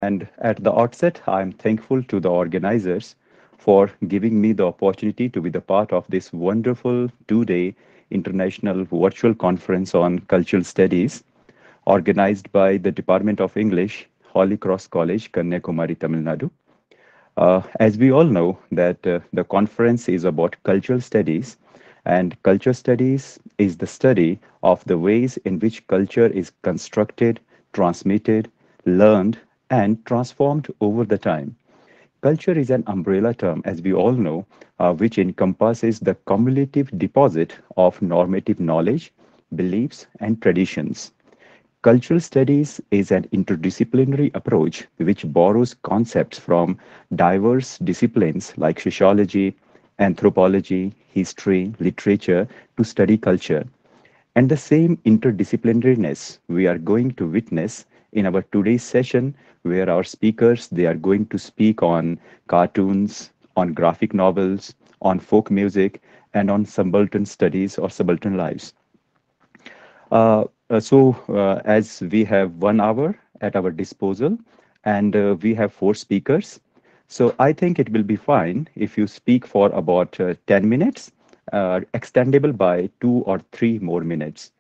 And at the outset, I'm thankful to the organizers for giving me the opportunity to be the part of this wonderful 2-day international virtual conference on cultural studies organized by the Department of English, Holy Cross College, Kanyakumari, Tamil Nadu. As we all know that the conference is about cultural studies, and culture studies is the study of the ways in which culture is constructed, transmitted, learned, and transformed over the time. Culture is an umbrella term, as we all know, which encompasses the cumulative deposit of normative knowledge, beliefs, and traditions. Cultural studies is an interdisciplinary approach which borrows concepts from diverse disciplines like sociology, anthropology, history, literature to study culture. And the same interdisciplinariness we are going to witness in our today's session, where our speakers they are going to speak on cartoons, on graphic novels, on folk music, and on subaltern studies or subaltern lives. As we have 1 hour at our disposal and we have four speakers, so I think it will be fine if you speak for about 10 minutes, extendable by 2 or 3 more minutes.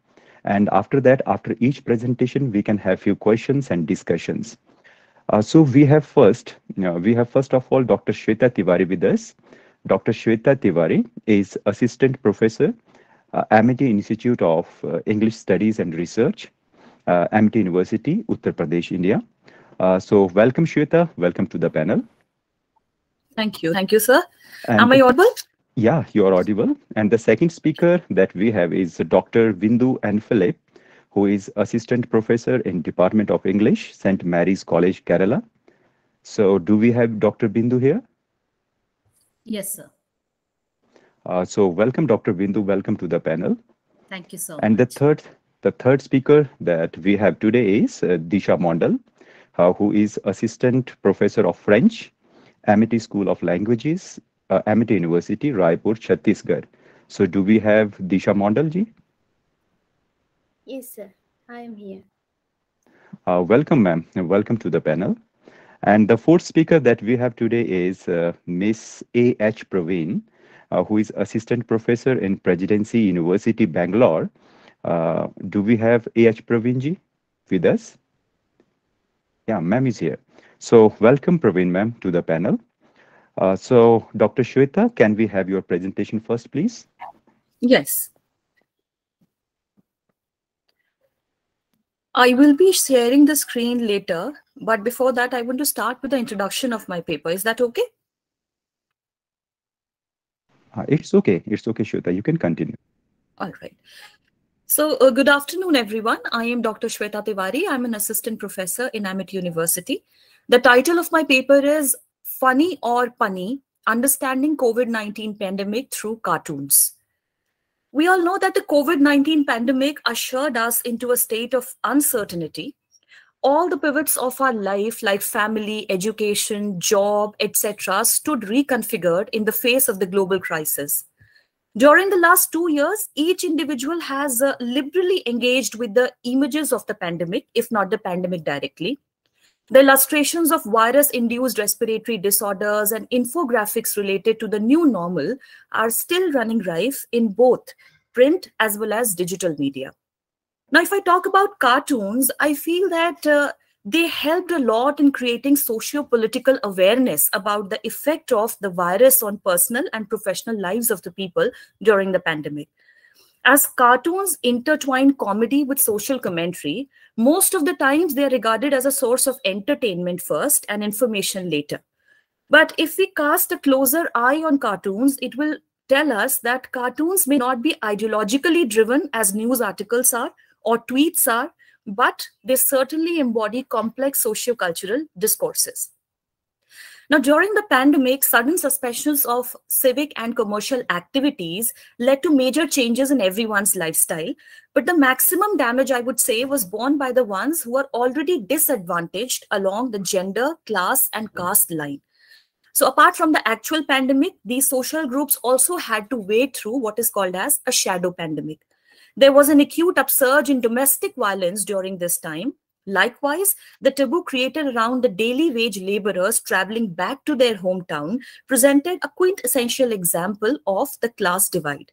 And after that, after each presentation, we can have few questions and discussions. So we have first of all Dr. Shweta Tiwari with us. Dr. Shweta Tiwari is Assistant Professor, Amity Institute of English Studies and Research, Amity University, Uttar Pradesh, India. So welcome, Shweta. Welcome to the panel. Thank you. Thank you, sir. And am I audible? Yeah, you are audible. And the second speaker that we have is Dr. Bindu N. Philip, who is Assistant Professor in Department of English, St. Mary's College, Kerala. So do we have Dr. Bindu here? Yes, sir. So welcome, Dr. Bindu. Welcome to the panel. Thank you so and much. The third speaker that we have today is Disha Mondal, who is Assistant Professor of French, Amity School of Languages, Amity University, Raipur, Chhattisgarh. So do we have Disha Mondal ji? Yes, sir. I am here. Welcome, ma'am. Welcome to the panel. And the fourth speaker that we have today is Miss A.H. Praveen, who is Assistant Professor in Presidency University, Bangalore. Do we have A.H. Praveen ji with us? Yeah, ma'am is here. So welcome, Praveen, ma'am, to the panel. So Dr. Shweta, can we have your presentation first, please? Yes. I will be sharing the screen later, but before that, I want to start with the introduction of my paper. Is that okay? It's okay. It's okay, Shweta. You can continue. All right. So good afternoon, everyone. I am Dr. Shweta Tiwari. I'm an assistant professor in Amity University. The title of my paper is Funny or Punny, Understanding COVID-19 Pandemic Through Cartoons. We all know that the COVID-19 pandemic ushered us into a state of uncertainty. All the pivots of our life, like family, education, job, etc., stood reconfigured in the face of the global crisis. During the last 2 years, each individual has liberally engaged with the images of the pandemic, if not the pandemic directly. The illustrations of virus-induced respiratory disorders and infographics related to the new normal are still running rife in both print as well as digital media. Now, if I talk about cartoons, I feel that they helped a lot in creating socio-political awareness about the effect of the virus on personal and professional lives of the people during the pandemic. As cartoons intertwine comedy with social commentary, most of the times they are regarded as a source of entertainment first and information later. But if we cast a closer eye on cartoons, it will tell us that cartoons may not be ideologically driven as news articles are or tweets are, but they certainly embody complex socio-cultural discourses. Now, during the pandemic, sudden suspensions of civic and commercial activities led to major changes in everyone's lifestyle. But the maximum damage, I would say, was borne by the ones who are already disadvantaged along the gender, class, and caste line. So apart from the actual pandemic, these social groups also had to wade through what is called as a shadow pandemic. There was an acute upsurge in domestic violence during this time. Likewise, the taboo created around the daily wage laborers traveling back to their hometown presented a quintessential example of the class divide.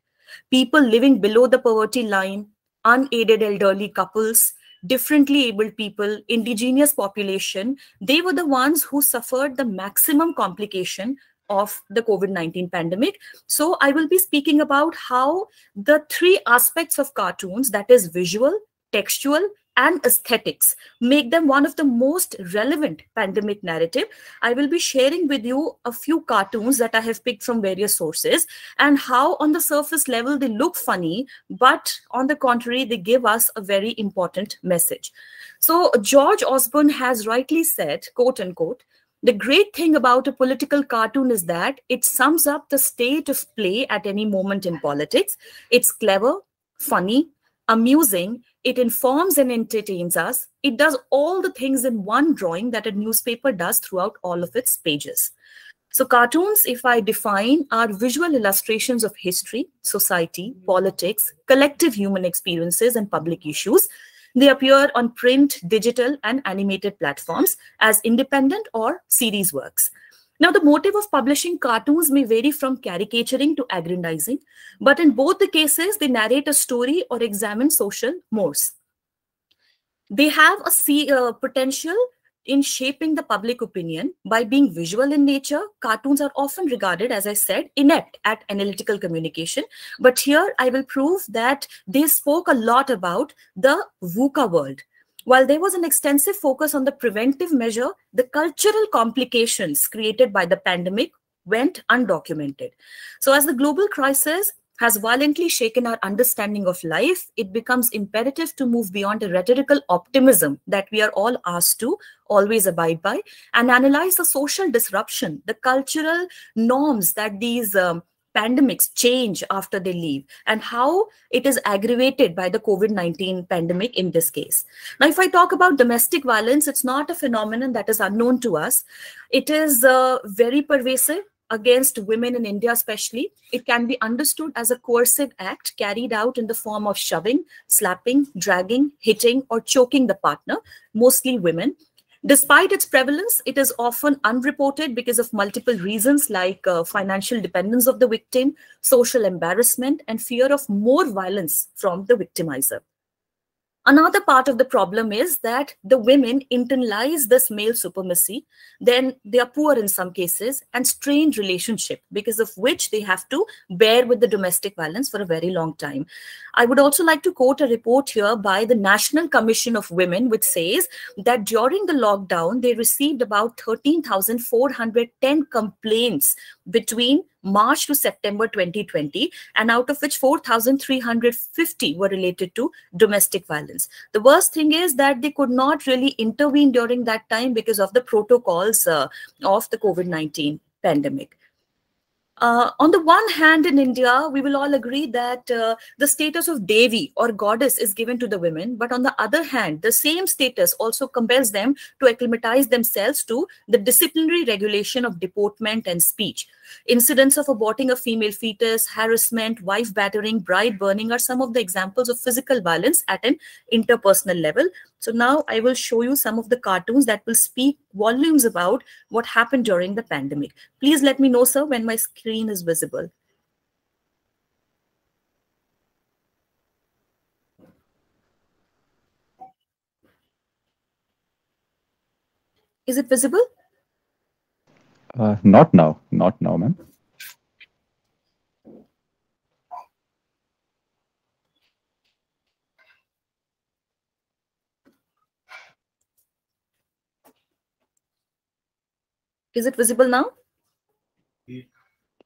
People living below the poverty line, unaided elderly couples, differently abled people, indigenous population, they were the ones who suffered the maximum complication of the COVID-19 pandemic. So I will be speaking about how the three aspects of cartoons, that is visual, textual, and aesthetics, make them one of the most relevant pandemic narrative. I will be sharing with you a few cartoons that I have picked from various sources and how on the surface level they look funny, but on the contrary, they give us a very important message. So George Osborne has rightly said, quote unquote, the great thing about a political cartoon is that it sums up the state of play at any moment in politics. It's clever, funny, amusing, it informs and entertains us. It does all the things in one drawing that a newspaper does throughout all of its pages. So cartoons, if I define, are visual illustrations of history, society, politics, collective human experiences, and public issues. They appear on print, digital, and animated platforms as independent or series works. Now, the motive of publishing cartoons may vary from caricaturing to aggrandizing, but in both the cases, they narrate a story or examine social mores. They have a potential in shaping the public opinion. By being visual in nature, cartoons are often regarded, as I said, inept at analytical communication. But here I will prove that they spoke a lot about the VUCA world. While there was an extensive focus on the preventive measure, the cultural complications created by the pandemic went undocumented. So as the global crisis has violently shaken our understanding of life, it becomes imperative to move beyond a rhetorical optimism that we are all asked to always abide by and analyze the social disruption, the cultural norms that these pandemics change after they leave, and how it is aggravated by the COVID-19 pandemic in this case. Now, if I talk about domestic violence, it's not a phenomenon that is unknown to us. It is very pervasive against women in India especially. It can be understood as a coercive act carried out in the form of shoving, slapping, dragging, hitting, or choking the partner, mostly women. Despite its prevalence, it is often unreported because of multiple reasons like financial dependence of the victim, social embarrassment, and fear of more violence from the victimizer. Another part of the problem is that the women internalize this male supremacy, then they are poor in some cases, and strained relationship, because of which they have to bear with the domestic violence for a very long time. I would also like to quote a report here by the National Commission of Women, which says that during the lockdown, they received about 13,410 complaints between March to September 2020, and out of which 4,350 were related to domestic violence. The worst thing is that they could not really intervene during that time because of the protocols of the COVID-19 pandemic. On the one hand, in India, we will all agree that the status of Devi or goddess is given to the women. But on the other hand, the same status also compels them to acclimatize themselves to the disciplinary regulation of deportment and speech. Incidents of aborting a female fetus, harassment, wife battering, bride burning are some of the examples of physical violence at an interpersonal level. So now I will show you some of the cartoons that will speak volumes about what happened during the pandemic. Please let me know, sir, when my screen is visible. Is it visible? Not now, ma'am. Is it visible now?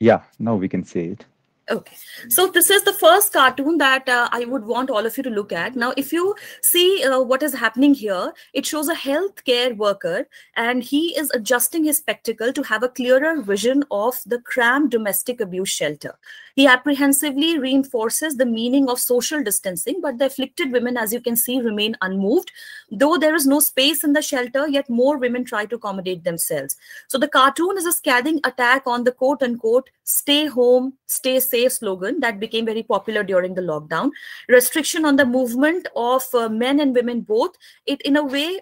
Yeah, now we can see it. Okay, so this is the first cartoon that I would want all of you to look at. Now, if you see what is happening here, it shows a healthcare worker and he is adjusting his spectacle to have a clearer vision of the cramped domestic abuse shelter. He apprehensively reinforces the meaning of social distancing, but the afflicted women, as you can see, remain unmoved. Though there is no space in the shelter, yet more women try to accommodate themselves. So the cartoon is a scathing attack on the quote-unquote stay home, stay safe safe slogan that became very popular during the lockdown. Restriction on the movement of men and women both, it in a way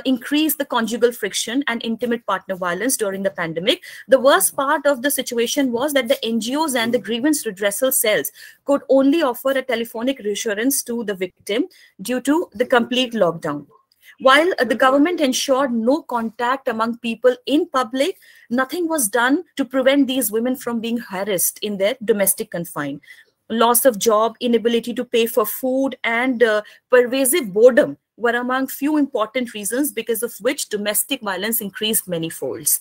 increased the conjugal friction and intimate partner violence during the pandemic. The worst part of the situation was that the NGOs and the grievance redressal cells could only offer a telephonic reassurance to the victim due to the complete lockdown. While the government ensured no contact among people in public, nothing was done to prevent these women from being harassed in their domestic confine. Loss of job, inability to pay for food, and pervasive boredom were among few important reasons because of which domestic violence increased many folds.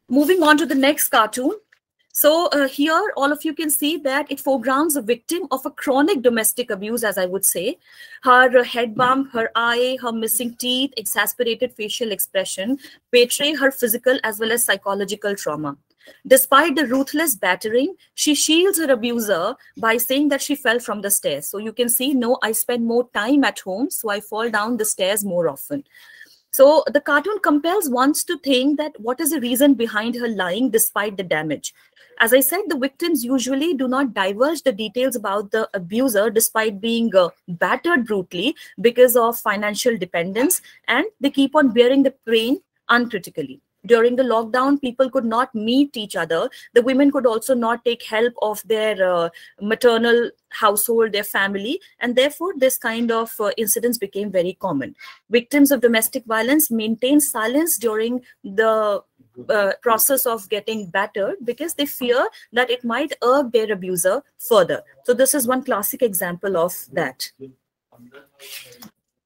Moving on to the next cartoon. So here, all of you can see that it foregrounds a victim of a chronic domestic abuse, as I would say. Her head bump, her eye, her missing teeth, exasperated facial expression betray her physical as well as psychological trauma. Despite the ruthless battering, she shields her abuser by saying that she fell from the stairs. So you can see, no, I spend more time at home, so I fall down the stairs more often. So the cartoon compels one to think that what is the reason behind her lying despite the damage. As I said, the victims usually do not divulge the details about the abuser despite being battered brutally because of financial dependence, and they keep on bearing the pain uncritically. During the lockdown, people could not meet each other. The women could also not take help of their maternal household, their family, and therefore this kind of incidents became very common. Victims of domestic violence maintain silence during the process of getting battered because they fear that it might irk their abuser further. So this is one classic example of that.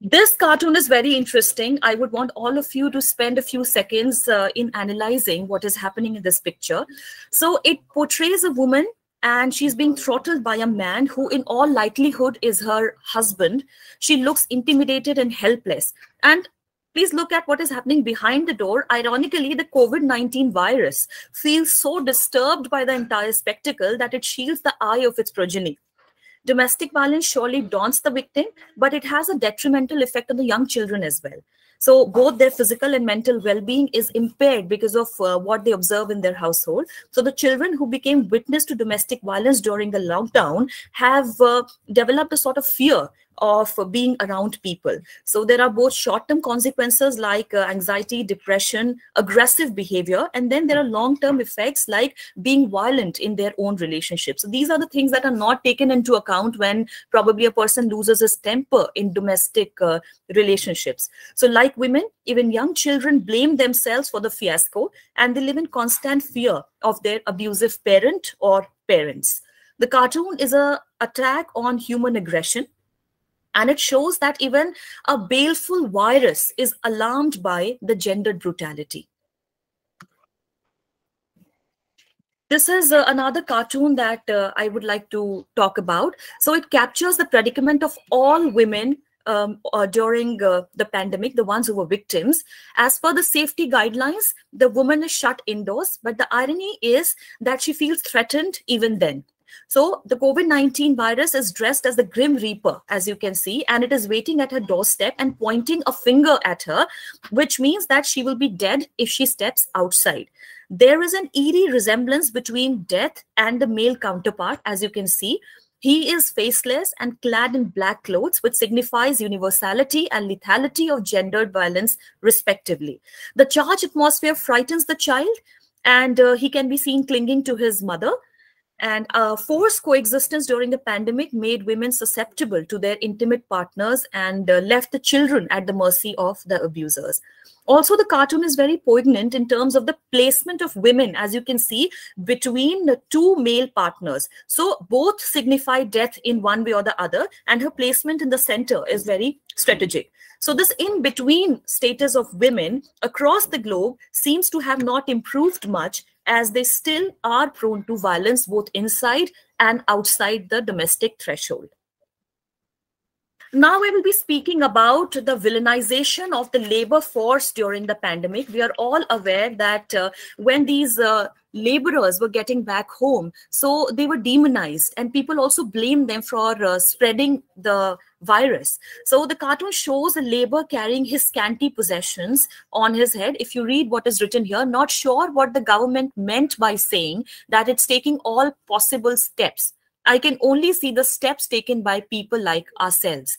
This cartoon is very interesting. I would want all of you to spend a few seconds in analyzing what is happening in this picture. So it portrays a woman and she's being throttled by a man who in all likelihood is her husband. She looks intimidated and helpless. And please look at what is happening behind the door. Ironically, the COVID-19 virus feels so disturbed by the entire spectacle that it shields the eye of its progeny. Domestic violence surely daunts the victim, but it has a detrimental effect on the young children as well. So both their physical and mental well-being is impaired because of what they observe in their household. So the children who became witness to domestic violence during the lockdown have developed a sort of fear of being around people. So there are both short-term consequences like anxiety, depression, aggressive behavior, and then there are long-term effects like being violent in their own relationships. So these are the things that are not taken into account when probably a person loses his temper in domestic relationships. So like women, even young children blame themselves for the fiasco, and they live in constant fear of their abusive parent or parents. The cartoon is an attack on human aggression, and it shows that even a baleful virus is alarmed by the gendered brutality. This is another cartoon that I would like to talk about. So it captures the predicament of all women during the pandemic, the ones who were victims. As per the safety guidelines, the woman is shut indoors, but the irony is that she feels threatened even then. So the COVID-19 virus is dressed as the Grim Reaper, as you can see, and it is waiting at her doorstep and pointing a finger at her, which means that she will be dead if she steps outside. There is an eerie resemblance between death and the male counterpart, as you can see. He is faceless and clad in black clothes, which signifies universality and lethality of gendered violence, respectively. The charged atmosphere frightens the child, and he can be seen clinging to his mother. And forced coexistence during the pandemic made women susceptible to their intimate partners and left the children at the mercy of the abusers. Also, the cartoon is very poignant in terms of the placement of women, as you can see, between the two male partners. So both signify death in one way or the other, and her placement in the center is very strategic. So this in-between status of women across the globe seems to have not improved much, as they still are prone to violence both inside and outside the domestic threshold. Now I will be speaking about the villainization of the labor force during the pandemic. We are all aware that when these laborers were getting back home, so they were demonized, and people also blamed them for spreading the virus. So the cartoon shows a laborer carrying his scanty possessions on his head. If you read what is written here, not sure what the government meant by saying that it's taking all possible steps. I can only see the steps taken by people like ourselves.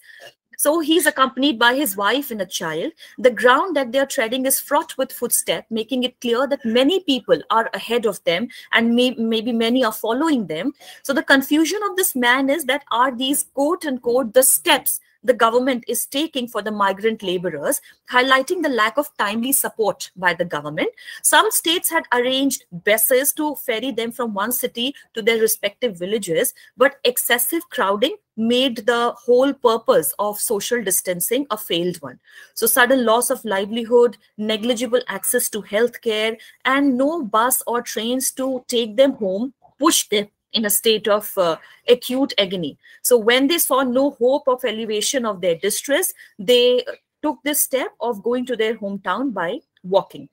So he's accompanied by his wife and a child. The ground that they're treading is fraught with footsteps, making it clear that many people are ahead of them, and maybe many are following them. So the confusion of this man is that are these quote unquote the steps the government is taking for the migrant laborers, highlighting the lack of timely support by the government. Some states had arranged buses to ferry them from one city to their respective villages, but excessive crowding made the whole purpose of social distancing a failed one. So sudden loss of livelihood, negligible access to healthcare, and no bus or trains to take them home pushed them in a state of acute agony. So when they saw no hope of elevation of their distress, they took this step of going to their hometown by walking.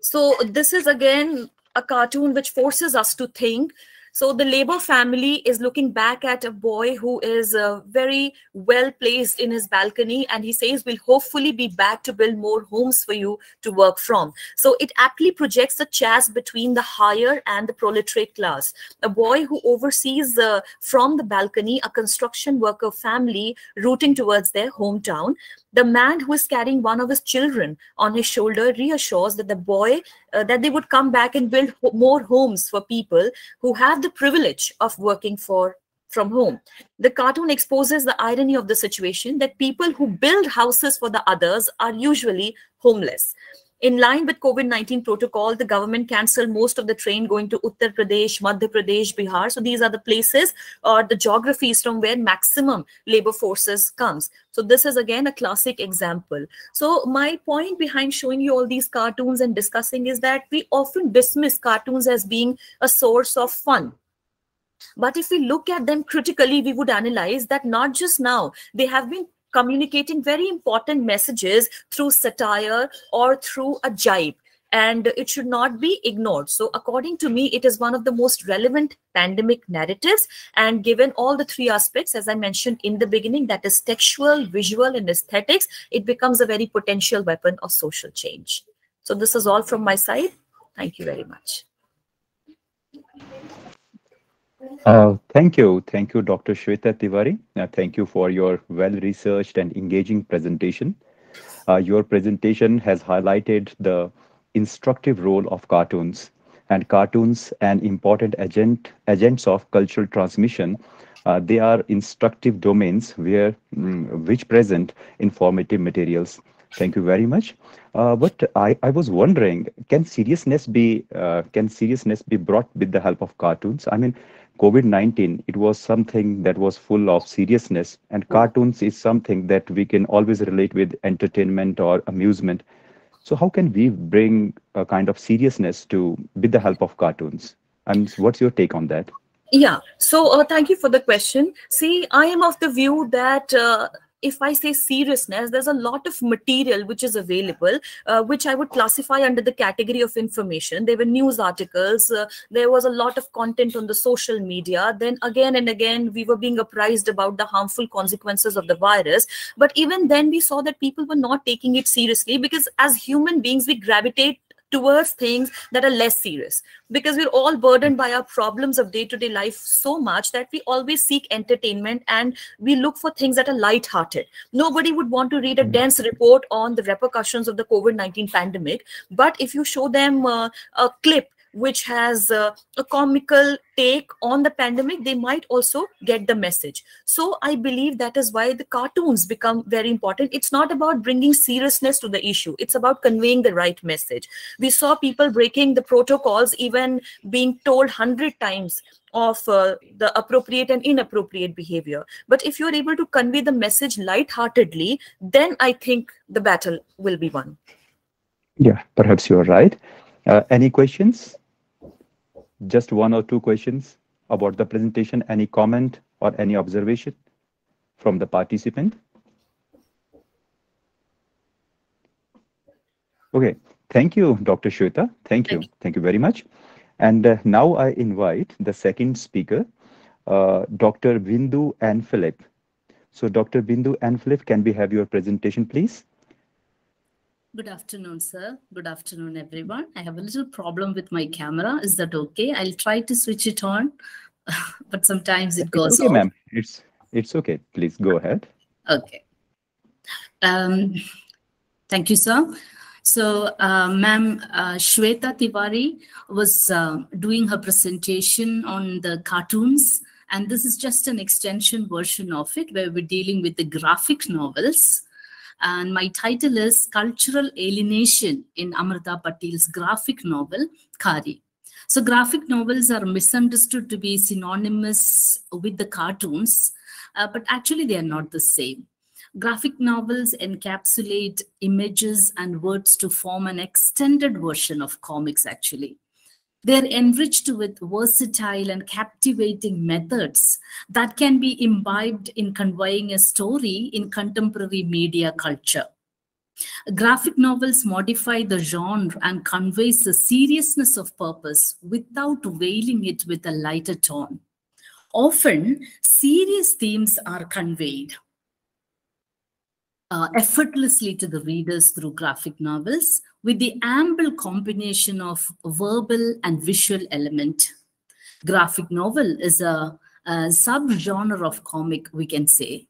So this is again a cartoon which forces us to think. So the labor family is looking back at a boy who is very well placed in his balcony, and he says, we'll hopefully be back to build more homes for you to work from. So it aptly projects the chasm between the higher and the proletariat class. A boy who oversees from the balcony a construction worker family rooting towards their hometown. The man who is carrying one of his children on his shoulder reassures that the boy, that they would come back and build more homes for people who have the privilege of working from home. The cartoon exposes the irony of the situation that people who build houses for the others are usually homeless. In line with COVID-19 protocol, the government cancelled most of the train going to Uttar Pradesh, Madhya Pradesh, Bihar. So these are the places or the geographies from where maximum labor forces comes. So this is again a classic example. So my point behind showing you all these cartoons and discussing is that we often dismiss cartoons as being a source of fun. But if we look at them critically, we would analyze that not just now, they have been communicating very important messages through satire or through a jibe, and it should not be ignored. So according to me, it is one of the most relevant pandemic narratives, and given all the three aspects, as I mentioned in the beginning, that is textual, visual, and aesthetics, it becomes a very potential weapon of social change. So this is all from my side. Thank you very much. Thank you, Dr. Shweta Tiwari. Thank you for your well-researched and engaging presentation. Your presentation has highlighted the instructive role of cartoons, and cartoons an important agents of cultural transmission. They are instructive domains which present informative materials. Thank you very much. But I was wondering, can seriousness be brought with the help of cartoons? I mean, COVID-19, it was something that was full of seriousness, and cartoons is something that we can always relate with entertainment or amusement. So how can we bring a kind of seriousness with the help of cartoons? And what's your take on that? Yeah, so thank you for the question. See, I am of the view that if I say seriousness, there's a lot of material which is available, which I would classify under the category of information. There were news articles, there was a lot of content on the social media. Then again and again, we were being apprised about the harmful consequences of the virus. But even then, we saw that people were not taking it seriously, because as human beings, we gravitate towards things that are less serious, because we're all burdened by our problems of day-to-day life so much that we always seek entertainment and we look for things that are light-hearted. Nobody would want to read a dense report on the repercussions of the COVID-19 pandemic, but if you show them a clip which has a comical take on the pandemic, they might also get the message. So I believe that is why the cartoons become very important. It's not about bringing seriousness to the issue. It's about conveying the right message. We saw people breaking the protocols, even being told 100 times of the appropriate and inappropriate behavior. But if you're able to convey the message lightheartedly, then I think the battle will be won. Yeah, perhaps you're right. Any questions? Just one or two questions about the presentation. Any comment or any observation from the participant? Okay, Thank you, Dr. Shweta. Thank Thank you. Thank you very much. And now I invite the second speaker, Dr. Bindu and Philip. So, Dr. Bindu and Philip, can we have your presentation, please? Good afternoon, sir. Good afternoon, everyone. I have a little problem with my camera. Is that okay? I'll try to switch it on, but sometimes it It's goes okay, off. ma'am. It's okay. Please go ahead. Okay. Thank you, sir. So, ma'am, Shweta Tiwari was doing her presentation on the cartoons, and this is just an extension version of it where we're dealing with the graphic novels. And my title is Cultural Alienation in Amrita Patel's graphic novel, Kari. So graphic novels are misunderstood to be synonymous with the cartoons, but actually they are not the same. Graphic novels encapsulate images and words to form an extended version of comics, actually. They're enriched with versatile and captivating methods that can be imbibed in conveying a story in contemporary media culture. Graphic novels modify the genre and conveys the seriousness of purpose without veiling it with a lighter tone. Often, serious themes are conveyed effortlessly to the readers through graphic novels with the ample combination of verbal and visual element. Graphic novel is a subgenre of comic, we can say.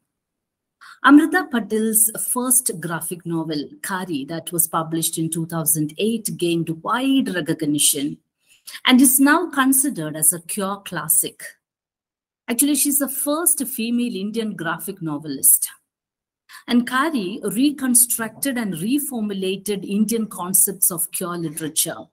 Amrita Patel's first graphic novel, Kari, that was published in 2008, gained wide recognition and is now considered as a pure classic. Actually, she's the first female Indian graphic novelist. And Kari reconstructed and reformulated Indian concepts of pure literature.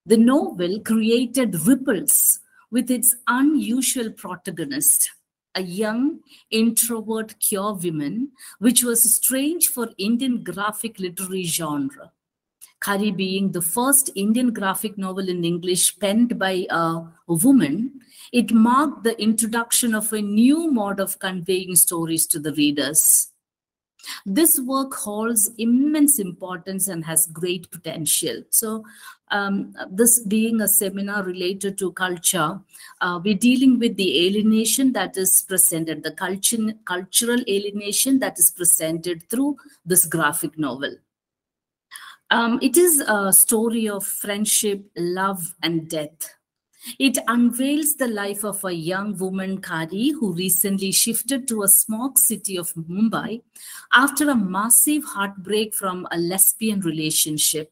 The novel created ripples with its unusual protagonist, a young, introvert pure woman, which was strange for Indian graphic literary genre. Kari being the first Indian graphic novel in English penned by a woman, it marked the introduction of a new mode of conveying stories to the readers. This work holds immense importance and has great potential. So this being a seminar related to culture, we're dealing with the alienation that is presented, the cultural alienation that is presented through this graphic novel. It is a story of friendship, love, and death. It unveils the life of a young woman, Kari, who recently shifted to a smog city of Mumbai after a massive heartbreak from a lesbian relationship.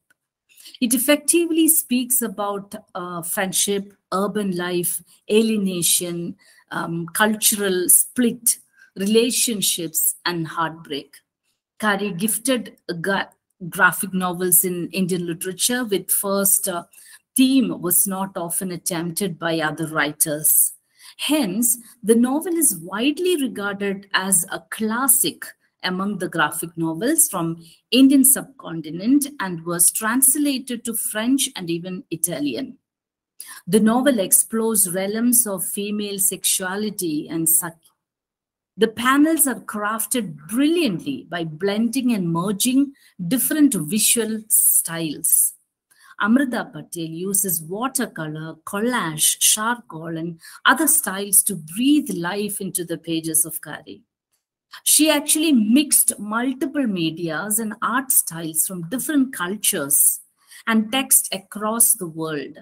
It effectively speaks about friendship, urban life, alienation, cultural split, relationships, and heartbreak. Kari gifted graphic novels in Indian literature with first theme was not often attempted by other writers. Hence, the novel is widely regarded as a classic among the graphic novels from Indian subcontinent and was translated to French and even Italian. The novel explores realms of female sexuality and the panels are crafted brilliantly by blending and merging different visual styles. Amrita Patel uses watercolor, collage, charcoal, and other styles to breathe life into the pages of Kari. She actually mixed multiple medias and art styles from different cultures and texts across the world.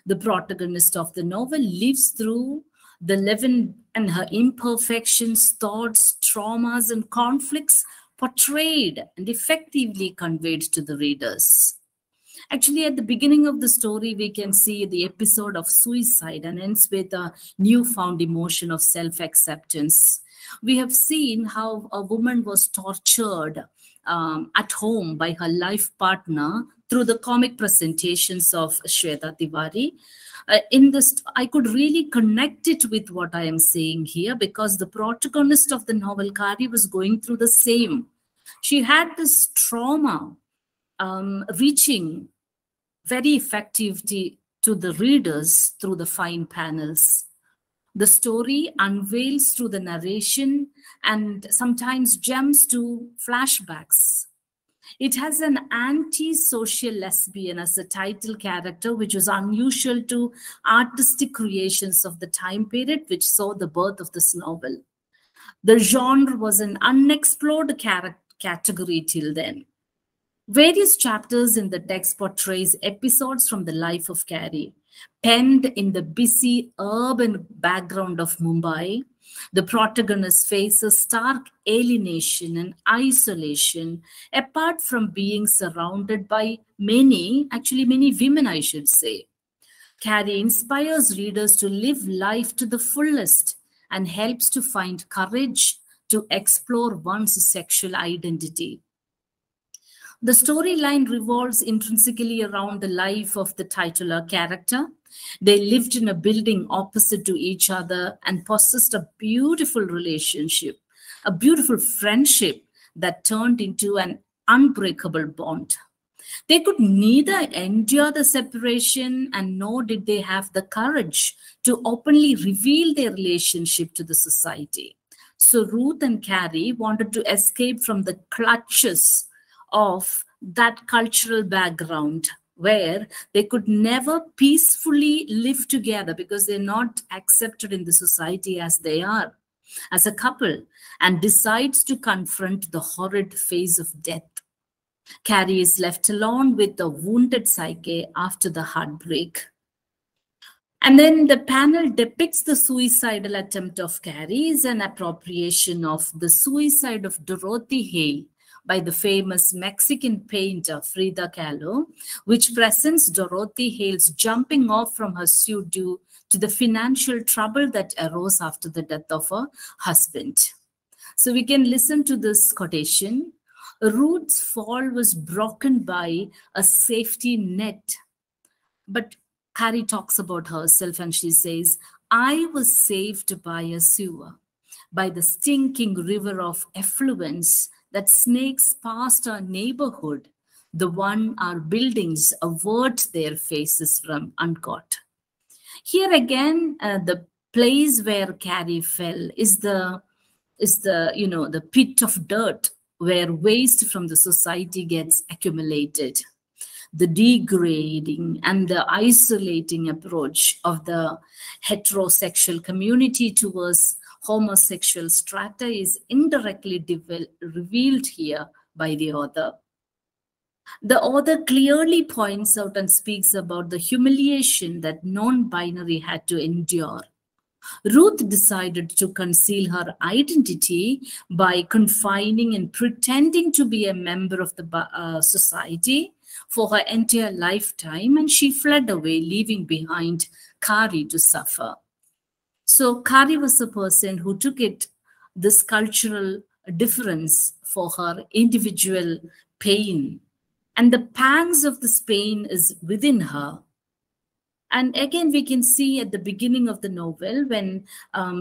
The protagonist of the novel lives through the living and her imperfections, thoughts, traumas, and conflicts portrayed and effectively conveyed to the readers. Actually, at the beginning of the story, we can see the episode of suicide and ends with a newfound emotion of self-acceptance. We have seen how a woman was tortured at home by her life partner through the comic presentations of Shweta Tiwari. In this, I could really connect it with what I am saying here because the protagonist of the novel, Kari, was going through the same. She had this trauma reaching very effectively to the readers through the fine panels. The story unveils through the narration and sometimes jumps to flashbacks. It has an anti-social lesbian as a title character, which was unusual to artistic creations of the time period which saw the birth of this novel. The genre was an unexplored category till then. Various chapters in the text portrays episodes from the life of Carrie, penned in the busy urban background of Mumbai. The protagonist faces stark alienation and isolation, apart from being surrounded by many women, I should say. Carrie inspires readers to live life to the fullest and helps to find courage to explore one's sexual identity. The storyline revolves intrinsically around the life of the titular character. They lived in a building opposite to each other and possessed a beautiful relationship, a beautiful friendship that turned into an unbreakable bond. They could neither endure the separation and nor did they have the courage to openly reveal their relationship to the society. So Ruth and Carrie wanted to escape from the clutches of that cultural background where they could never peacefully live together because they're not accepted in the society as they are as a couple, and decides to confront the horrid face of death. Carrie is left alone with the wounded psyche after the heartbreak. And then the panel depicts the suicidal attempt of Carrie as an appropriation of the suicide of Dorothy Hale by the famous Mexican painter Frida Kahlo, which presents Dorothy Hale's jumping off from her suit due to the financial trouble that arose after the death of her husband. So we can listen to this quotation. Ruth's fall was broken by a safety net. But Carrie talks about herself and she says, I was saved by a sewer, by the stinking river of effluence that snakes past our neighborhood, the one our buildings avert their faces from, unquote. Here again, the place where Carrie fell is the pit of dirt where waste from the society gets accumulated. The degrading and the isolating approach of the heterosexual community towards homosexual strata is indirectly revealed here by the author. The author clearly points out and speaks about the humiliation that non-binary had to endure. Ruth decided to conceal her identity by confining and pretending to be a member of the society for her entire lifetime, and she fled away, leaving behind Carrie to suffer. So Carrie was a person who took this cultural difference for her individual pain. And the pangs of this pain is within her. And again, we can see at the beginning of the novel when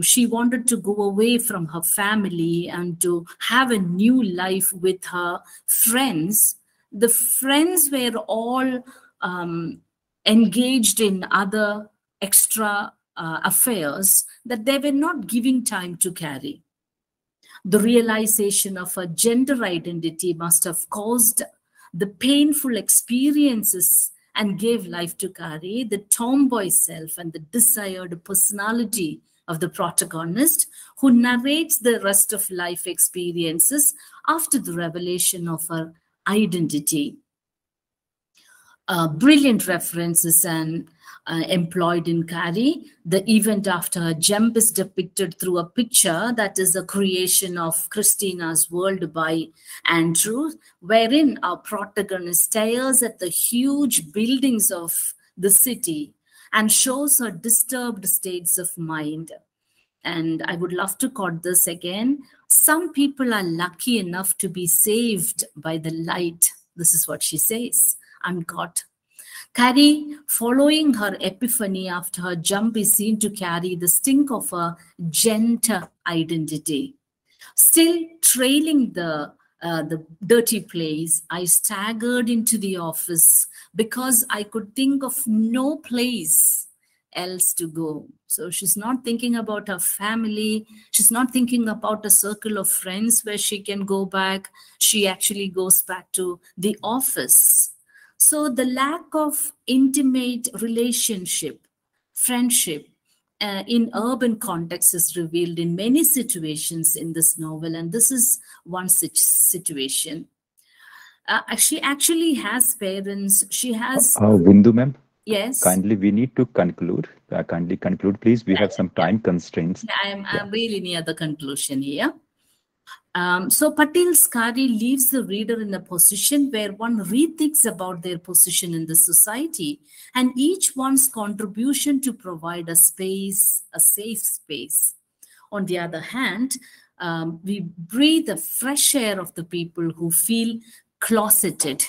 she wanted to go away from her family and to have a new life with her friends. The friends were all engaged in other extra affairs that they were not giving time to Carrie. The realization of her gender identity must have caused the painful experiences and gave life to Carrie, the tomboy self and the desired personality of the protagonist, who narrates the rest of life experiences after the revelation of her identity. Brilliant references and employed in Carrie. The event after her jump is depicted through a picture that is a creation of Christina's World by Andrew, wherein our protagonist stares at the huge buildings of the city and shows her disturbed states of mind. And I would love to quote this again. Some people are lucky enough to be saved by the light. This is what she says, unquote. Carrie, following her epiphany after her jump, is seen to carry the stink of a gender identity. Still trailing the dirty place, I staggered into the office because I could think of no place else to go. So she's not thinking about her family. She's not thinking about a circle of friends where she can go back. She actually goes back to the office. So the lack of intimate relationship, friendship, in urban context is revealed in many situations in this novel, and this is one such situation. She actually has parents. She has, Bindu ma'am, yes. kindly we need to conclude. Kindly conclude, please. We Yeah, have some time constraints. yeah, Yeah. I'm really near the conclusion here. So Patel's Kari leaves the reader in a position where one rethinks about their position in the society and each one's contribution to provide a space, a safe space. On the other hand, we breathe the fresh air of the people who feel closeted.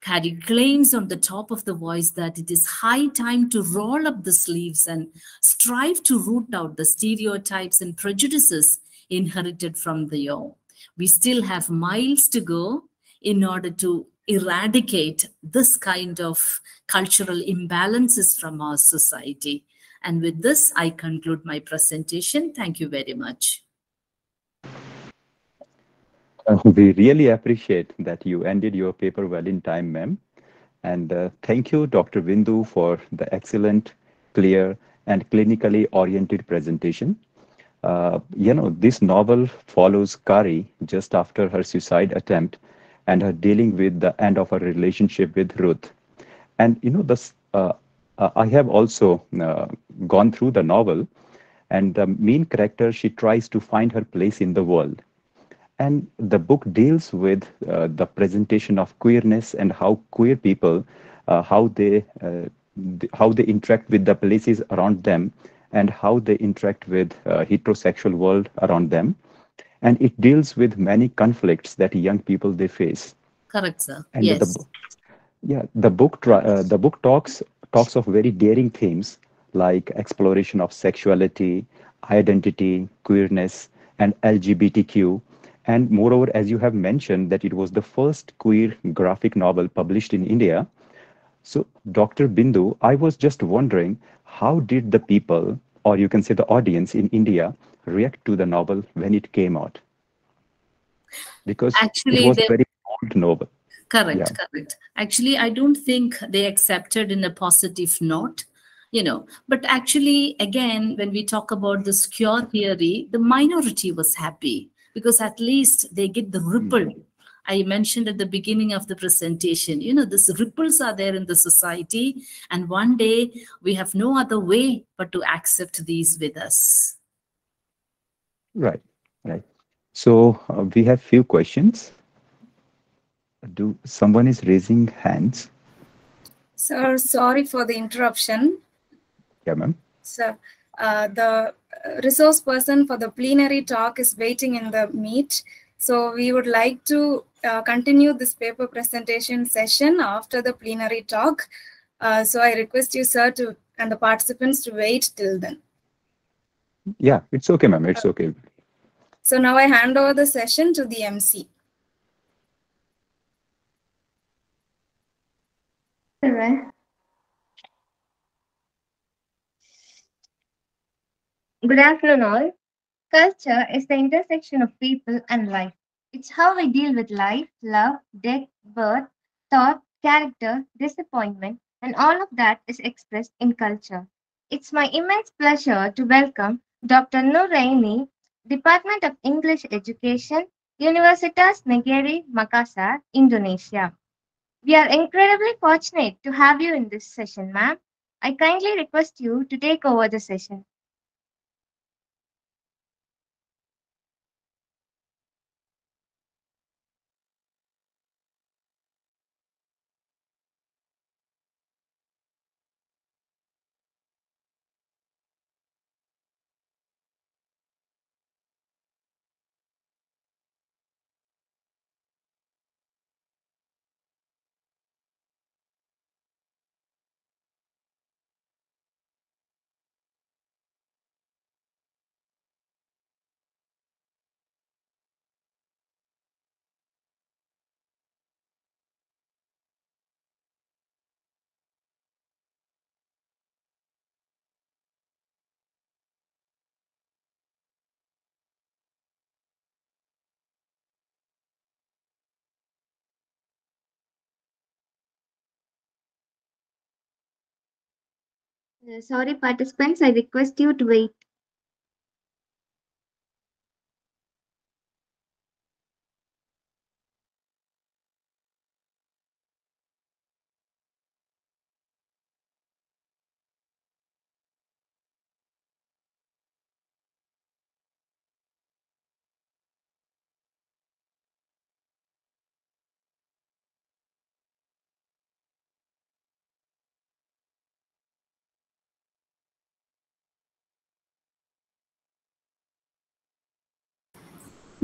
Carrie claims on the top of the voice that it is high time to roll up the sleeves and strive to root out the stereotypes and prejudices inherited from the young. We still have miles to go in order to eradicate this kind of cultural imbalances from our society. And with this, I conclude my presentation. Thank you very much. We really appreciate that you ended your paper well in time, ma'am. And thank you, Dr. Bindu, for the excellent, clear, and clinically oriented presentation. This novel follows Kari just after her suicide attempt and her dealing with the end of her relationship with Ruth. And I have also gone through the novel, and the main character, she tries to find her place in the world. And the book deals with the presentation of queerness and how queer people, how how they interact with the places around them, and how they interact with heterosexual world around them. And it deals with many conflicts that young people they face. Correct, sir. And Yes. the book talks of very daring themes like exploration of sexuality, identity, queerness, and LGBTQ. And moreover, as you have mentioned, that it was the first queer graphic novel published in India. So, Dr. Bindu, I was just wondering, how did the people, or you can say the audience in India, react to the novel when it came out? Because it Actually, was they very old novel. Yeah. correct, correct. Actually, I don't think they accepted in a positive note, But actually, again, when we talk about the secure theory, the minority was happy because at least they get the ripple. I mentioned at the beginning of the presentation, these ripples are there in the society, and one day we have no other way but to accept these with us. Right, right. So we have few questions. Do someone is raising hands? Sir, sorry for the interruption. Yeah, ma'am. Sir, the resource person for the plenary talk is waiting in the meet. So we would like to continue this paper presentation session after the plenary talk. So I request you, sir, and the participants to wait till then. Yeah, it's okay, ma'am. It's okay. So now I hand over the session to the MC. Good afternoon, all. Culture is the intersection of people and life. It's how we deal with life, love, death, birth, thought, character, disappointment, and all of that is expressed in culture. It's my immense pleasure to welcome Dr. Nuraini, Department of English Education, Universitas Negeri Makassar, Indonesia. We are incredibly fortunate to have you in this session, ma'am. I kindly request you to take over the session. Sorry, participants, I request you to wait.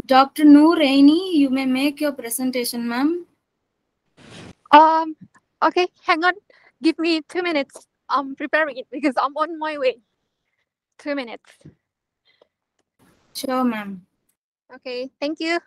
Dr. Noor Raini, you may make your presentation, ma'am. Okay, hang on. Give me 2 minutes. I'm preparing it because I'm on my way. 2 minutes. Sure, ma'am. Okay, thank you.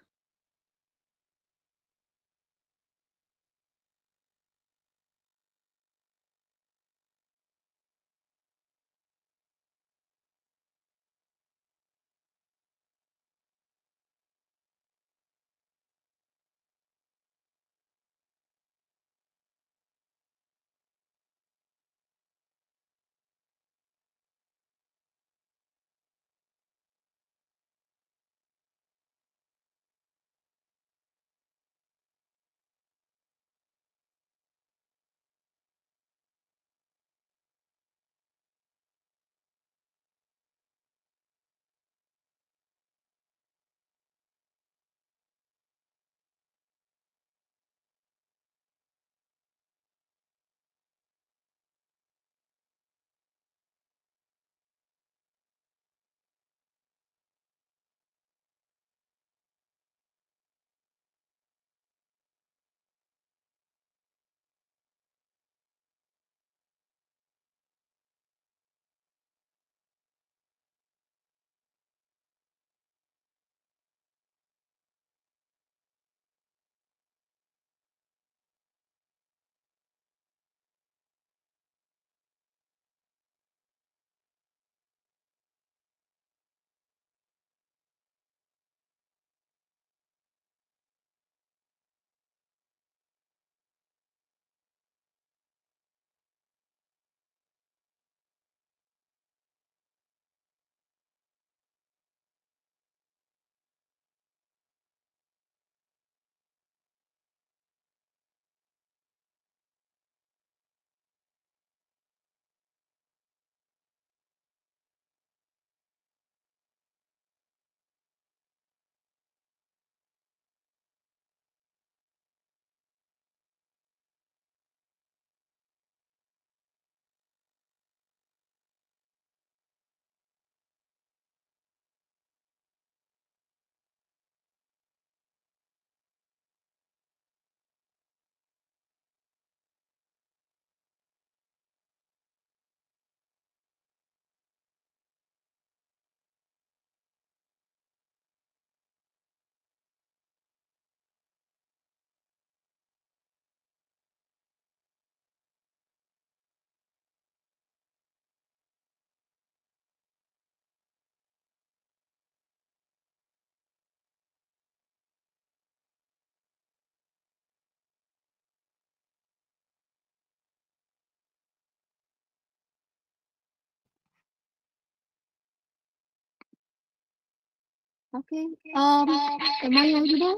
Okay. Am I audible?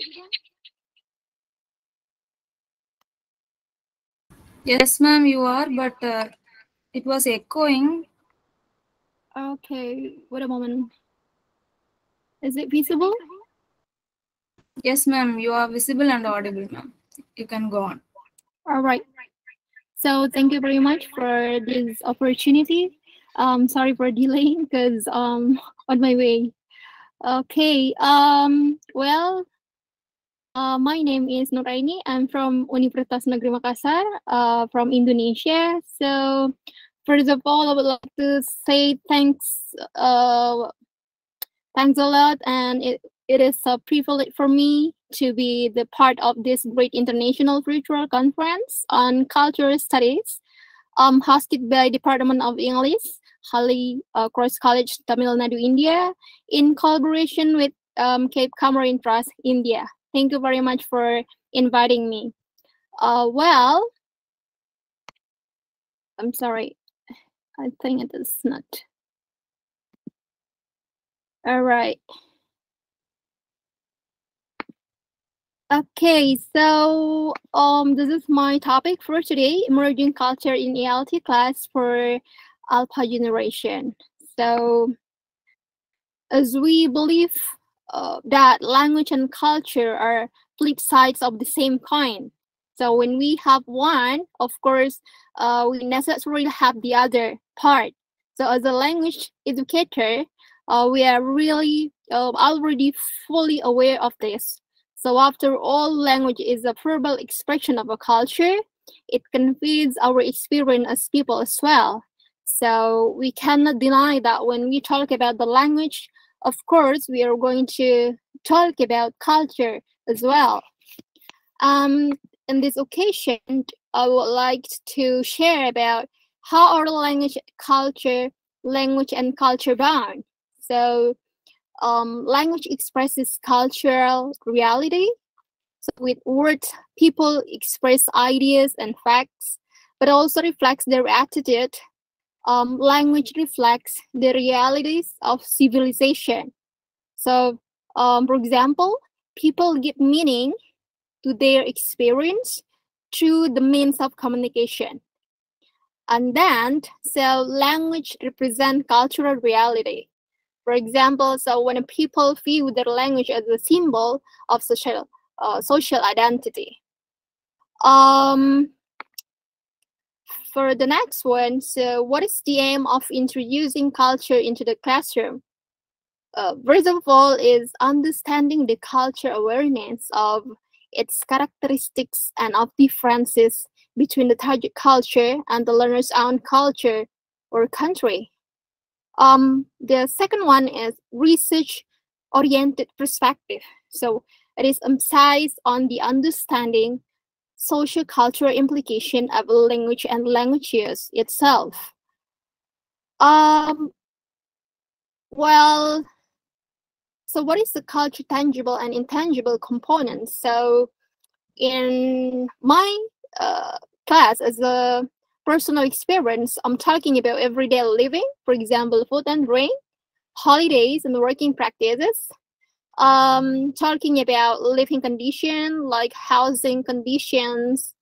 Yes, ma'am, you are, but it was echoing. Okay. Wait a moment. Is it visible? Yes, ma'am, you are visible and audible, ma'am. You can go on. All right. So thank you very much for this opportunity. Sorry for delaying because on my way. Okay. Well, my name is Nuraini. I'm from Universitas Negeri Makassar, from Indonesia. So first of all, I would like to say thanks a lot, and it is a privilege for me to be the part of this great international virtual conference on cultural studies, hosted by Department of English, Hali Cross College, Tamil Nadu, India, in collaboration with Cape Comorin Trust, India. Thank you very much for inviting me. Well, I'm sorry. I think it is not. All right. Okay, so this is my topic for today, emerging culture in ELT class for Alpha generation. So as we believe that language and culture are flip sides of the same coin. So when we have one, of course, we necessarily have the other part. So as a language educator, we are really already fully aware of this. So after all, language is a verbal expression of a culture. It conveys our experience as people as well. So we cannot deny that when we talk about the language, of course, we are going to talk about culture as well. In this occasion, I would like to share about how our language and culture bound. So language expresses cultural reality. So with words, people express ideas and facts, but also reflects their attitude. Language reflects the realities of civilization. So, for example, people give meaning to their experience through the means of communication. And then, so language represents cultural reality. For example, so when people view their language as a symbol of social identity. For the next one, so what is the aim of introducing culture into the classroom? First of all, is understanding the culture awareness of its characteristics and of differences between the target culture and the learner's own culture or country. The second one is research-oriented perspective. So it is emphasized on the understanding social-cultural implication of language and language use itself. Well, so what is the culture tangible and intangible components? So in my class, as a personal experience, I'm talking about everyday living, for example, food and drink, holidays and working practices. Talking about living condition, like housing conditions.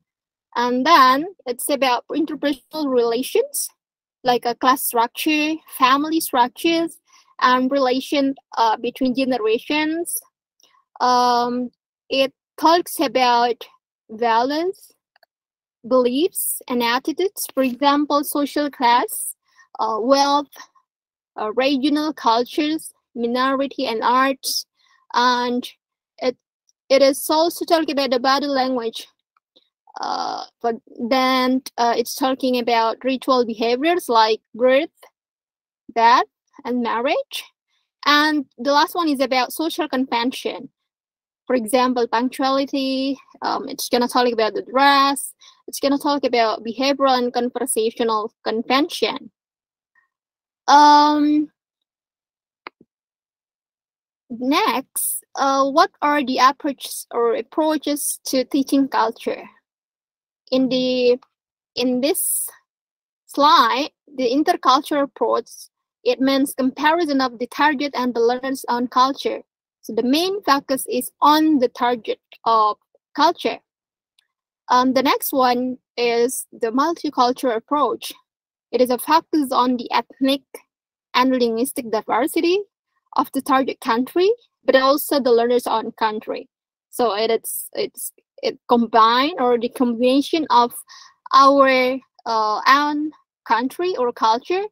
And then it's about interpersonal relations, like a class structure, family structures, and relation between generations. It talks about values, beliefs, and attitudes. For example, social class, wealth, regional cultures, minority, and arts. And it is also talking about the body language. But then it's talking about ritual behaviors like birth, death, and marriage. And the last one is about social convention. For example, punctuality. It's gonna talk about the dress. It's gonna talk about behavioral and conversational convention. Next, what are the approaches to teaching culture? In this slide, the intercultural approach, it means comparison of the target and the learner's own culture. So the main focus is on the target of culture. The next one is the multicultural approach. It is a focus on the ethnic and linguistic diversity of the target country, but also the learner's own country. So it combine, or the combination of our own country or culture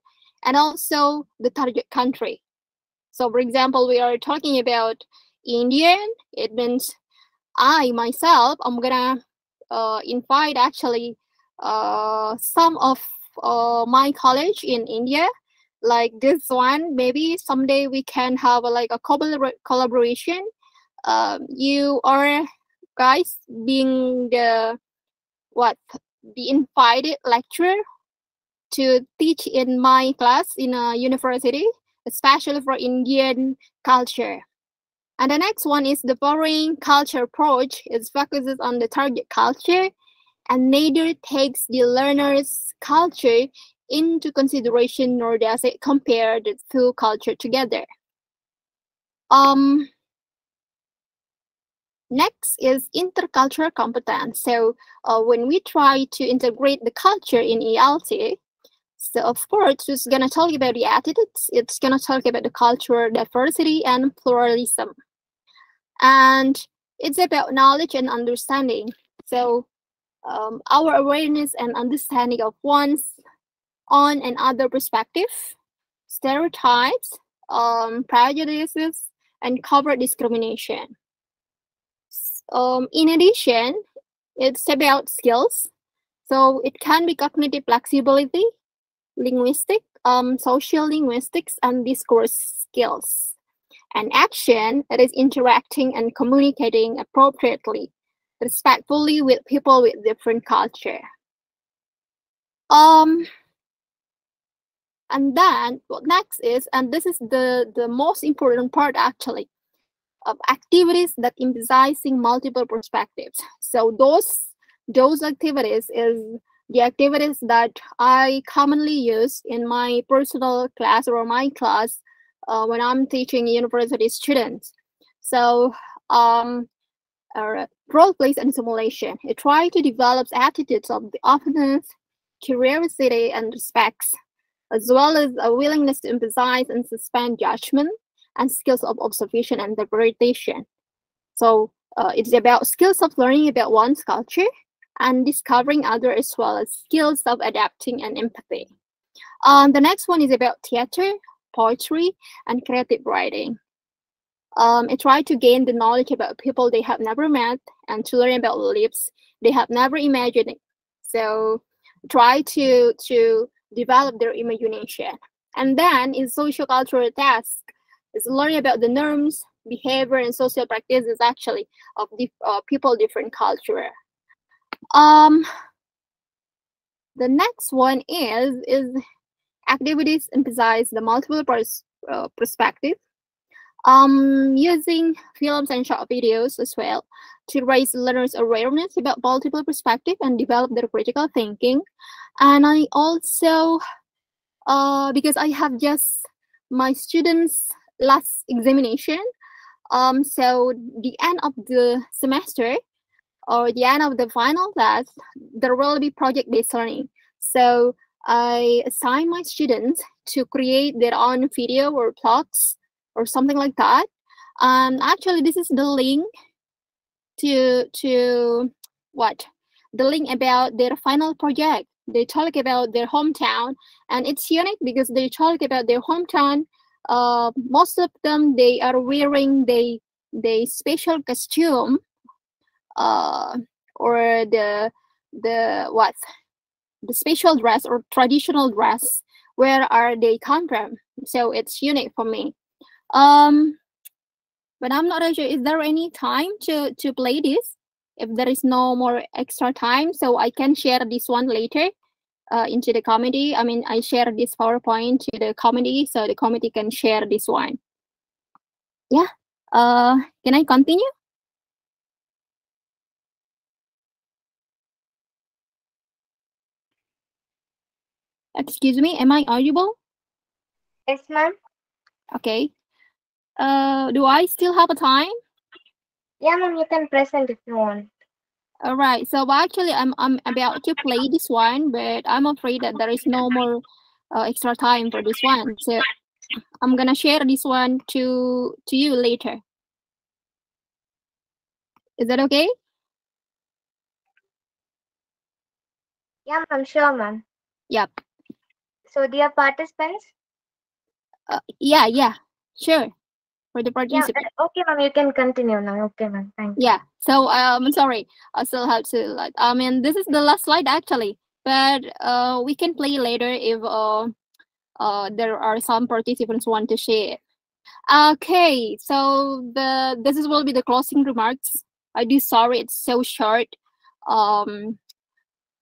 and also the target country. So for example, we are talking about Indian. It means I myself, I'm gonna invite actually some of my college in India, like this one. Maybe someday we can have like a collaboration. You are guys being the invited lecturer to teach in my class in a university, especially for Indian culture. And the next one is the foreign culture approach. It focuses on the target culture and neither takes the learner's culture into consideration, nor does it compare the two cultures together. Next is intercultural competence. So when we try to integrate the culture in ELT, so of course it's gonna talk about the attitudes, it's gonna talk about the cultural diversity and pluralism. And it's about knowledge and understanding. So our awareness and understanding of one's own and other perspective, stereotypes, prejudices, and covert discrimination. In addition, it's about skills. So it can be cognitive flexibility, linguistic, social linguistics, and discourse skills. And action, it is interacting and communicating appropriately, respectfully with people with different culture. And then what next is, and this is the most important part actually, of activities that emphasizing multiple perspectives. So those activities is the activities that I commonly use in my personal class or my class when I'm teaching university students. So role plays and simulation. It tries to develop attitudes of the openness, curiosity, and respects, as well as a willingness to emphasize and suspend judgment and skills of observation and interpretation. So it's about skills of learning about one's culture and discovering others, as well as skills of adapting and empathy. The next one is about theater, poetry, and creative writing. It tries to gain the knowledge about people they have never met and to learn about lives they have never imagined. So try to develop their imagination. And then in social cultural task is learning about the norms, behavior, and social practices actually of people different culture. The next one is activities emphasize the multiple perspective. Using films and short videos as well to raise learners' awareness about multiple perspective and develop their critical thinking. And I also, because I have just my students' last examination, so the end of the semester or the end of the final class, there will be project-based learning. So I assign my students to create their own video or blogs or something like that. Actually, this is the link to what? The link about their final project. They talk about their hometown, and it's unique because they talk about their hometown. Most of them, they are wearing the special costume, or the special dress or traditional dress. Where are they come from? So it's unique for me. But I'm not sure, is there any time to play this? If there is no more extra time, so I can share this one later into the committee. I mean, I share this PowerPoint to the committee, so the committee can share this one. Yeah, can I continue? Excuse me, am I audible? Yes, ma'am. Okay. Do I still have a time? Yeah, ma'am, you can present if you want. All right. So actually, I'm about to play this one, but I'm afraid that there is no more extra time for this one. So I'm gonna share this one to you later. Is that okay? Yeah, ma'am, sure, ma'am. Yep. So, dear participants? Yeah, sure. For the Yeah, participants. okay, ma'am, you can continue now. Okay, ma'am, thank you. Yeah. So I'm sorry, I still have to like. I mean, this is the last slide actually, but we can play later if there are some participants who want to share. Okay, so this will be the closing remarks. I do sorry it's so short.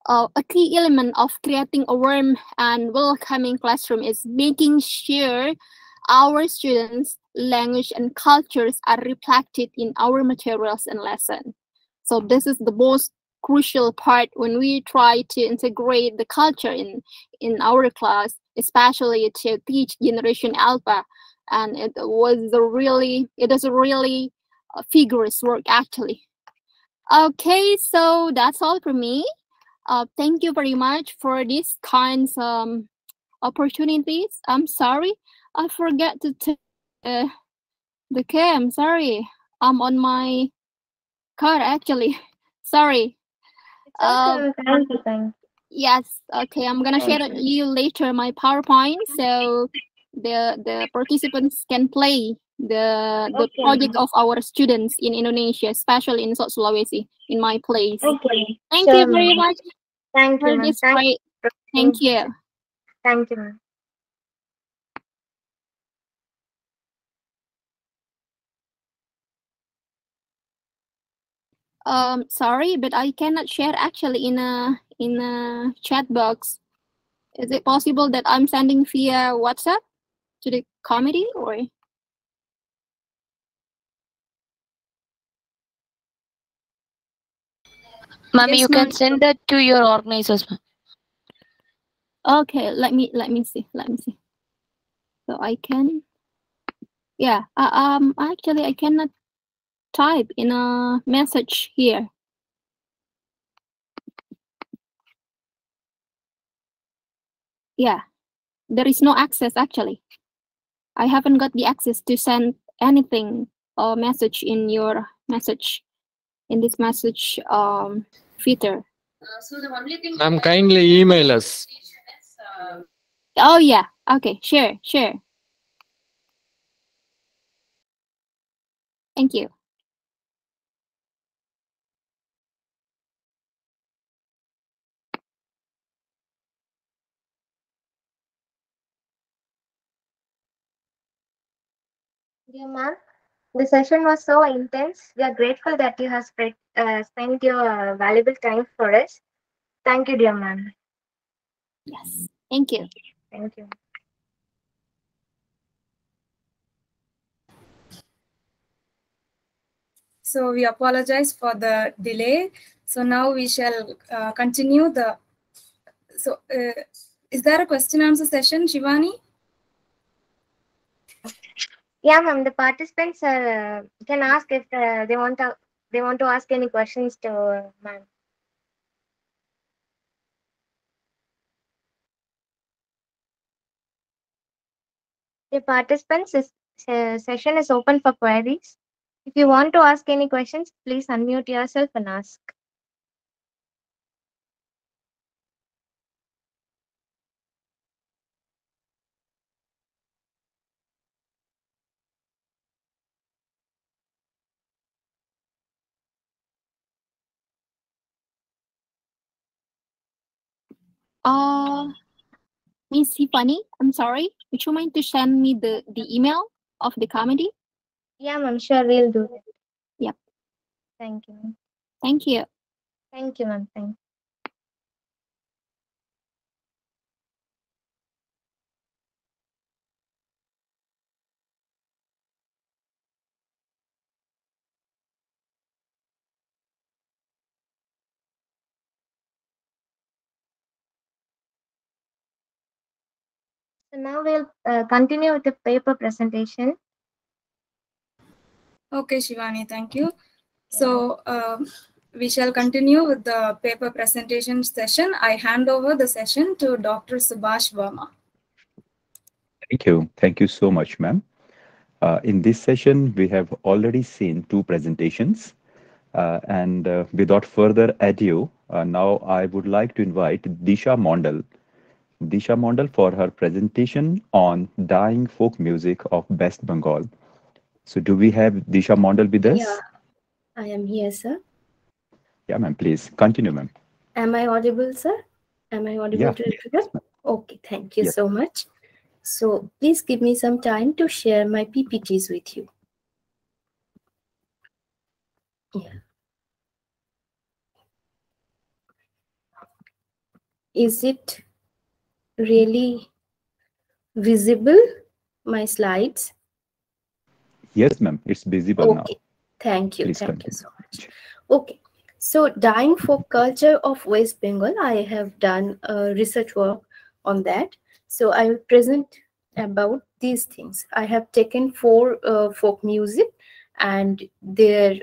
A key element of creating a warm and welcoming classroom is making sure our students' language and cultures are reflected in our materials and lesson. So this is the most crucial part when we try to integrate the culture in our class, especially to teach Generation Alpha. And it is a really vigorous work actually. Okay, so that's all for me. Thank you very much for these kinds opportunities. I'm sorry, I forgot to take the cam. Sorry, I'm on my car actually. Sorry. It's okay. Thank you. Thank you. Yes. Okay, I'm gonna share with you later my PowerPoint so the participants can play the Okay. project of our students in Indonesia, especially in South Sulawesi, in my place. Okay. Thank Sure, you very ma'am. much Thank you, for ma'am. this great. Thank you. Thank you, ma'am. Sorry, but I cannot share actually in a chat box. Is it possible that I'm sending via WhatsApp to the committee or? Ma'am, Yes, you ma'am. can send that to your organizers, ma'am. Okay, let me see. So I can. Yeah. Actually, I cannot type in a message here. Yeah, there is no access actually. I haven't got the access to send anything or message in your message in this message feature. So the only thing. Ma'am, kindly email us. Oh yeah. Okay. Sure. Thank you. Dear ma'am, the session was so intense. We are grateful that you have spent your valuable time for us. Thank you, dear ma'am. Yes. Thank you. Thank you. So we apologize for the delay. So now we shall continue the. So is there a question answer session, Shivani? Yeah, ma'am. The participants can ask if they want to ask any questions to ma'am. The participants session is open for queries. If you want to ask any questions, please unmute yourself and ask. Miss Tiffany, I'm sorry. Would you mind to send me the email of the committee? Yeah, ma'am. Sure, we'll do that. Yep. Thank you, ma'am. Thank you. Thank you, ma'am. Thank you. So now we'll continue with the paper presentation. Okay, Shivani, thank you. So we shall continue with the paper presentation session. I hand over the session to Dr. Subhash Verma. Thank you so much, ma'am. In this session, we have already seen two presentations. And without further ado, now I would like to invite Disha Mondal for her presentation on dying folk music of West Bengal. So do we have Disha Mondal with us? Yeah, I am here, sir. Yeah, ma'am, please continue, ma'am. Am I audible, sir? Am I audible to everyone? Okay, thank you so much. So please give me some time to share my PPTs with you. Yeah. Is it really visible, my slides? Yes, ma'am, it's visible now. Okay, thank you. Please Thank you continue. so much. Okay, So, dying folk culture of West Bengal, I have done research work on that. So, I will present about these things. I have taken four folk music and their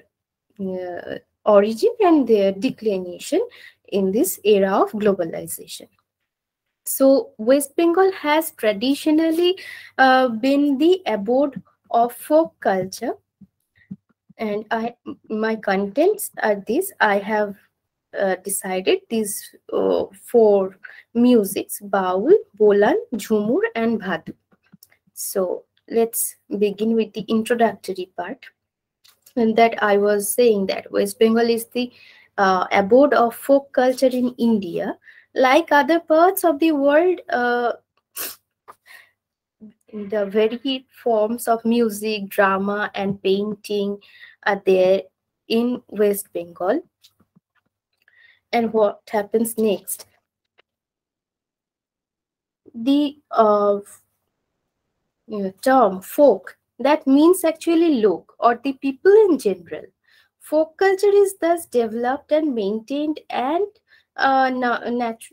origin and their declination in this era of globalization. So, West Bengal has traditionally been the abode of folk culture, and my contents are this. I have decided these four musics: baul, bolan, jhumur, and bhadu. So let's begin with the introductory part. And that I was saying that West Bengal is the abode of folk culture in India. Like other parts of the world, the varied forms of music, drama, and painting are there in West Bengal. And what happens next? The term folk, that means actually look or the people in general. Folk culture is thus developed and maintained and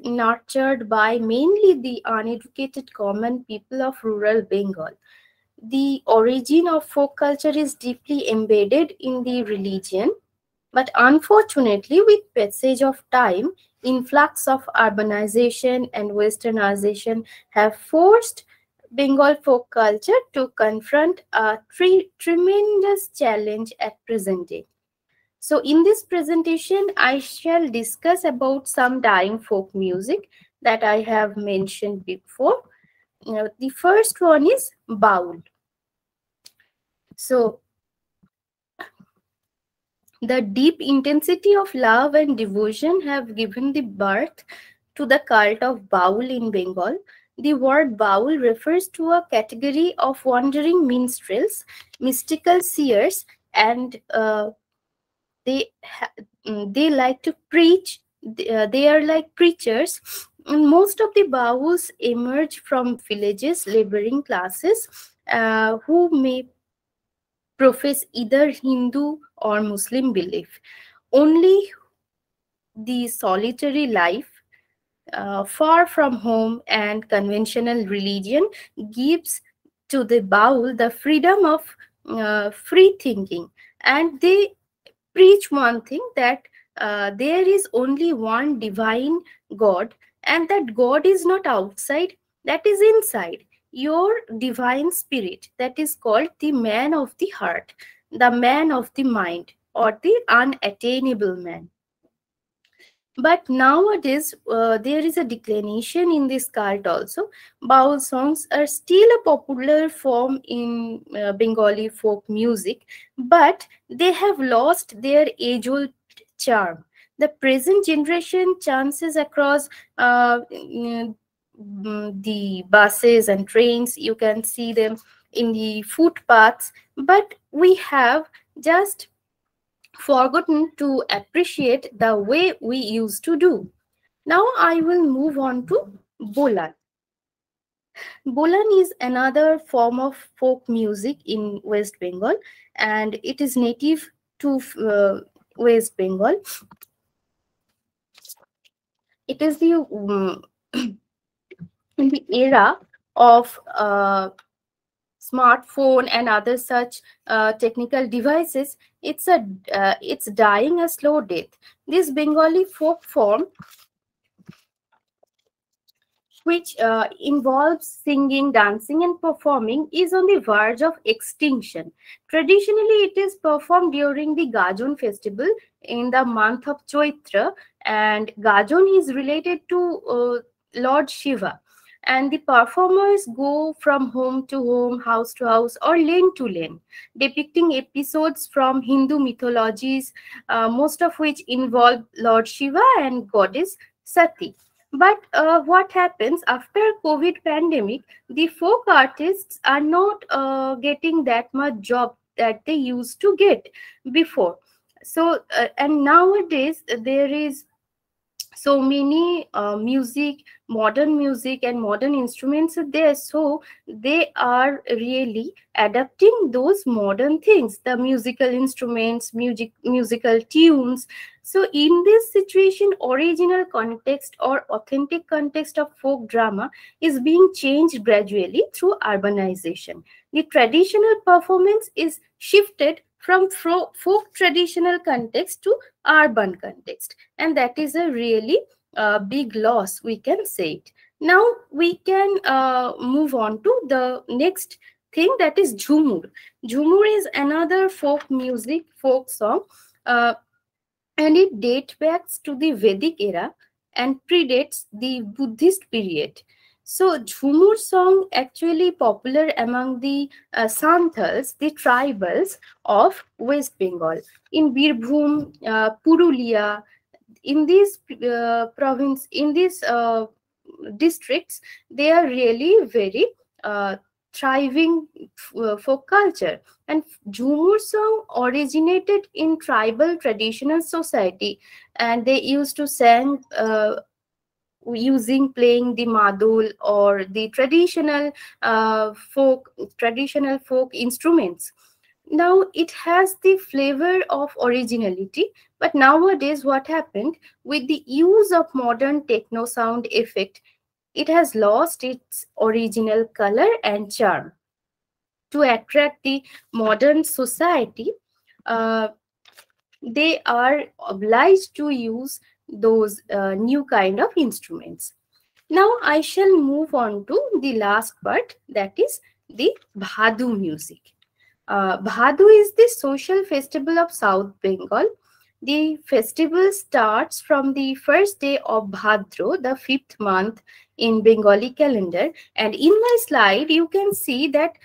nurtured by mainly the uneducated common people of rural Bengal. The origin of folk culture is deeply embedded in the religion, but unfortunately, with passage of time, influx of urbanization and westernization have forced Bengal folk culture to confront a tremendous challenge at present day. So in this presentation, I shall discuss about some dying folk music that I have mentioned before. The first one is baul. So the deep intensity of love and devotion have given the birth to the cult of baul in Bengal. The word baul refers to a category of wandering minstrels, mystical seers, and they like to preach. They are like preachers. And most of the bauls emerge from villages, laboring classes, who may profess either Hindu or Muslim belief. Only the solitary life, far from home and conventional religion, gives to the baul the freedom of free thinking. And they preach one thing, that there is only one divine God, and that God is not outside, that is inside your divine spirit, that is called the man of the heart, the man of the mind, or the unattainable man. But nowadays, there is a declination in this cult also. Baul songs are still a popular form in Bengali folk music, but they have lost their age-old charm. The present generation chances across the buses and trains, you can see them in the footpaths, but we have just forgotten to appreciate the way we used to do. Now I will move on to Bolan. Bolan is another form of folk music in West Bengal, and it is native to West Bengal. It is the in the era of smartphone and other such technical devices, it's dying a slow death. This Bengali folk form, which involves singing, dancing, and performing, is on the verge of extinction. Traditionally, it is performed during the Gajon festival in the month of Chaitra, and Gajon is related to Lord Shiva. And the performers go from home to home, house to house, or lane to lane, depicting episodes from Hindu mythologies, most of which involve Lord Shiva and goddess Sati. But what happens after COVID pandemic, the folk artists are not getting that much job that they used to get before. So, and nowadays there is so many modern music and modern instruments are there, so they are really adapting those modern things, the musical instruments, musical tunes. So in this situation, original context or authentic context of folk drama is being changed gradually through urbanization. The traditional performance is shifted from folk traditional context to urban context, and that is a really big loss, we can say it. Now we can move on to the next thing, that is Jhumur. Jhumur is another folk music, folk song, uh, and it dates back to the Vedic era and predates the Buddhist period. So Jhumur song actually popular among the Santals, the tribals of West Bengal, in Birbhum, Purulia, in these in these districts. They are really very thriving folk culture. And Jhumur song originated in tribal traditional society, and they used to sing using playing the madul or the traditional folk instruments. Now it has the flavor of originality, but nowadays what happened, with the use of modern techno sound effect, it has lost its original color and charm. To attract the modern society, uh, they are obliged to use those new kind of instruments. Now I shall move on to the last part, that is the Bhadu music. Bhadu is the social festival of South Bengal. The festival starts from the first day of Bhadro, the fifth month in Bengali calendar. And in my slide, you can see that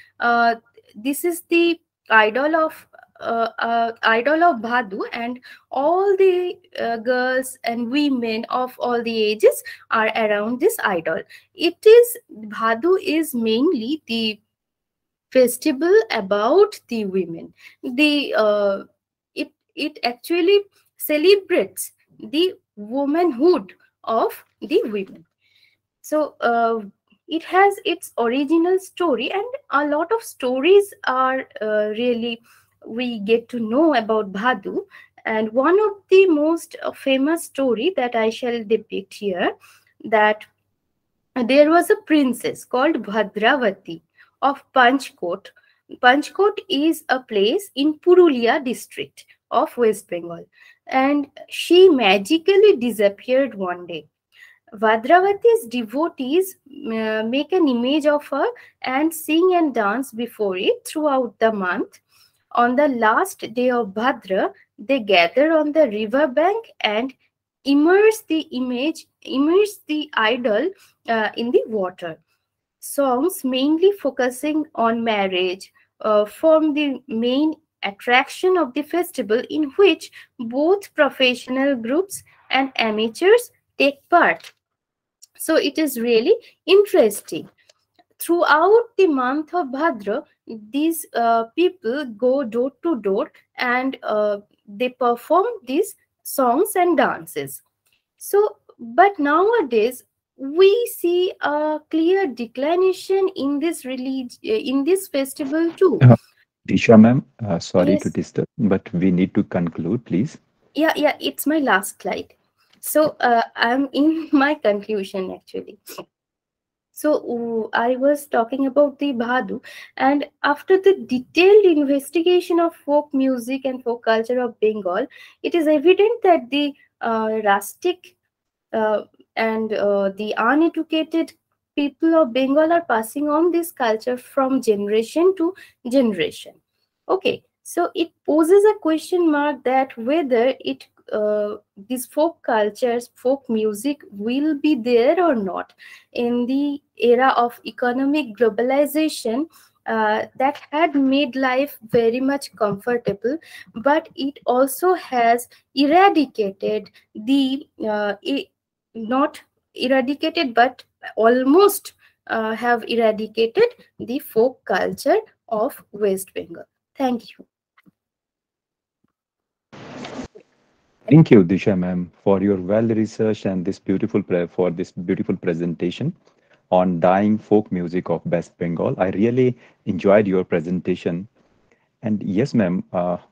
this is the idol of Bhadu, and all the girls and women of all the ages are around this idol. Bhadu is mainly the festival about the women. It actually celebrates the womanhood of the women. So it has its original story, and a lot of stories are really we get to know about Bhadu. And one of the most famous story that I shall depict here, that there was a princess called Bhadravati of Panchkot. Panchkot is a place in Purulia district of West Bengal, and she magically disappeared one day. Bhadravati's devotees make an image of her and sing and dance before it throughout the month. On the last day of Bhadra, they gather on the river bank and immerse the idol in the water. Songs mainly focusing on marriage form the main attraction of the festival, in which both professional groups and amateurs take part. So it is really interesting. Throughout the month of Bhadra, these people go door to door, and they perform these songs and dances. So, but nowadays we see a clear declination in in this festival too. Disha ma'am, sorry to Yes, disturb, but we need to conclude, please. yeah, it's my last slide. So I'm in my conclusion actually. So I was talking about the Bhadu, and after the detailed investigation of folk music and folk culture of Bengal, it is evident that the rustic uh, and the uneducated people of Bengal are passing on this culture from generation to generation. Okay, so it poses a question mark that whether these folk cultures, folk music will be there or not in the era of economic globalization. That had made life very much comfortable, but it also has eradicated not eradicated, but almost have eradicated the folk culture of West Bengal. Thank you. Thank you, Disha ma'am, for your well-researched and for this beautiful presentation on dying folk music of West Bengal. I really enjoyed your presentation. And yes, ma'am,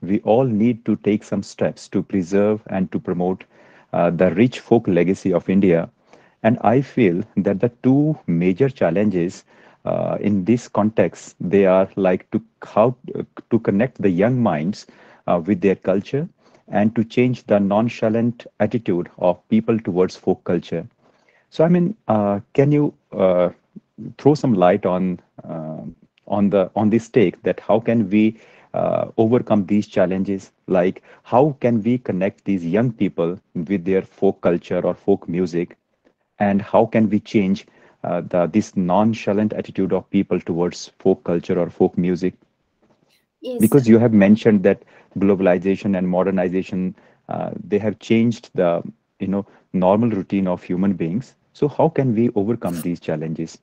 we all need to take some steps to preserve and to promote the rich folk legacy of India. And I feel that the two major challenges in this context, they are like to how to connect the young minds with their culture and to change the nonchalant attitude of people towards folk culture. So, I mean, can you throw some light on this take that how can we overcome these challenges? Like, how can we connect these young people with their folk culture or folk music, and how can we change this nonchalant attitude of people towards folk culture or folk music? Yes. Because you have mentioned that globalization and modernization they have changed the normal routine of human beings. So how can we overcome these challenges?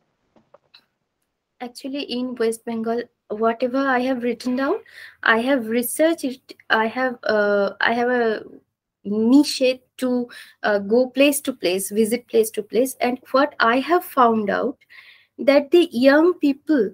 Actually, in West Bengal, whatever I have written down, I have researched it. I have a niche to go place to place, visit place to place, and what I have found out that the young people,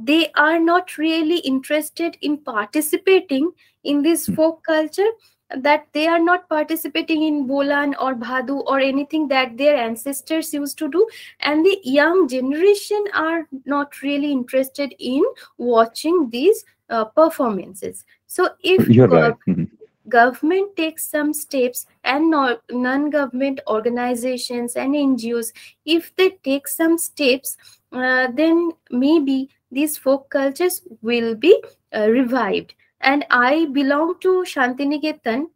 they are not really interested in participating in this Hmm. folk culture, that they are not participating in bolan or bhadu or anything that their ancestors used to do, and the young generation are not really interested in watching these performances. So if You're right. Mhm. government takes some steps, and non-government organizations and NGOs, if they take some steps, then maybe these folk cultures will be revived. And I belong to Shantiniketan,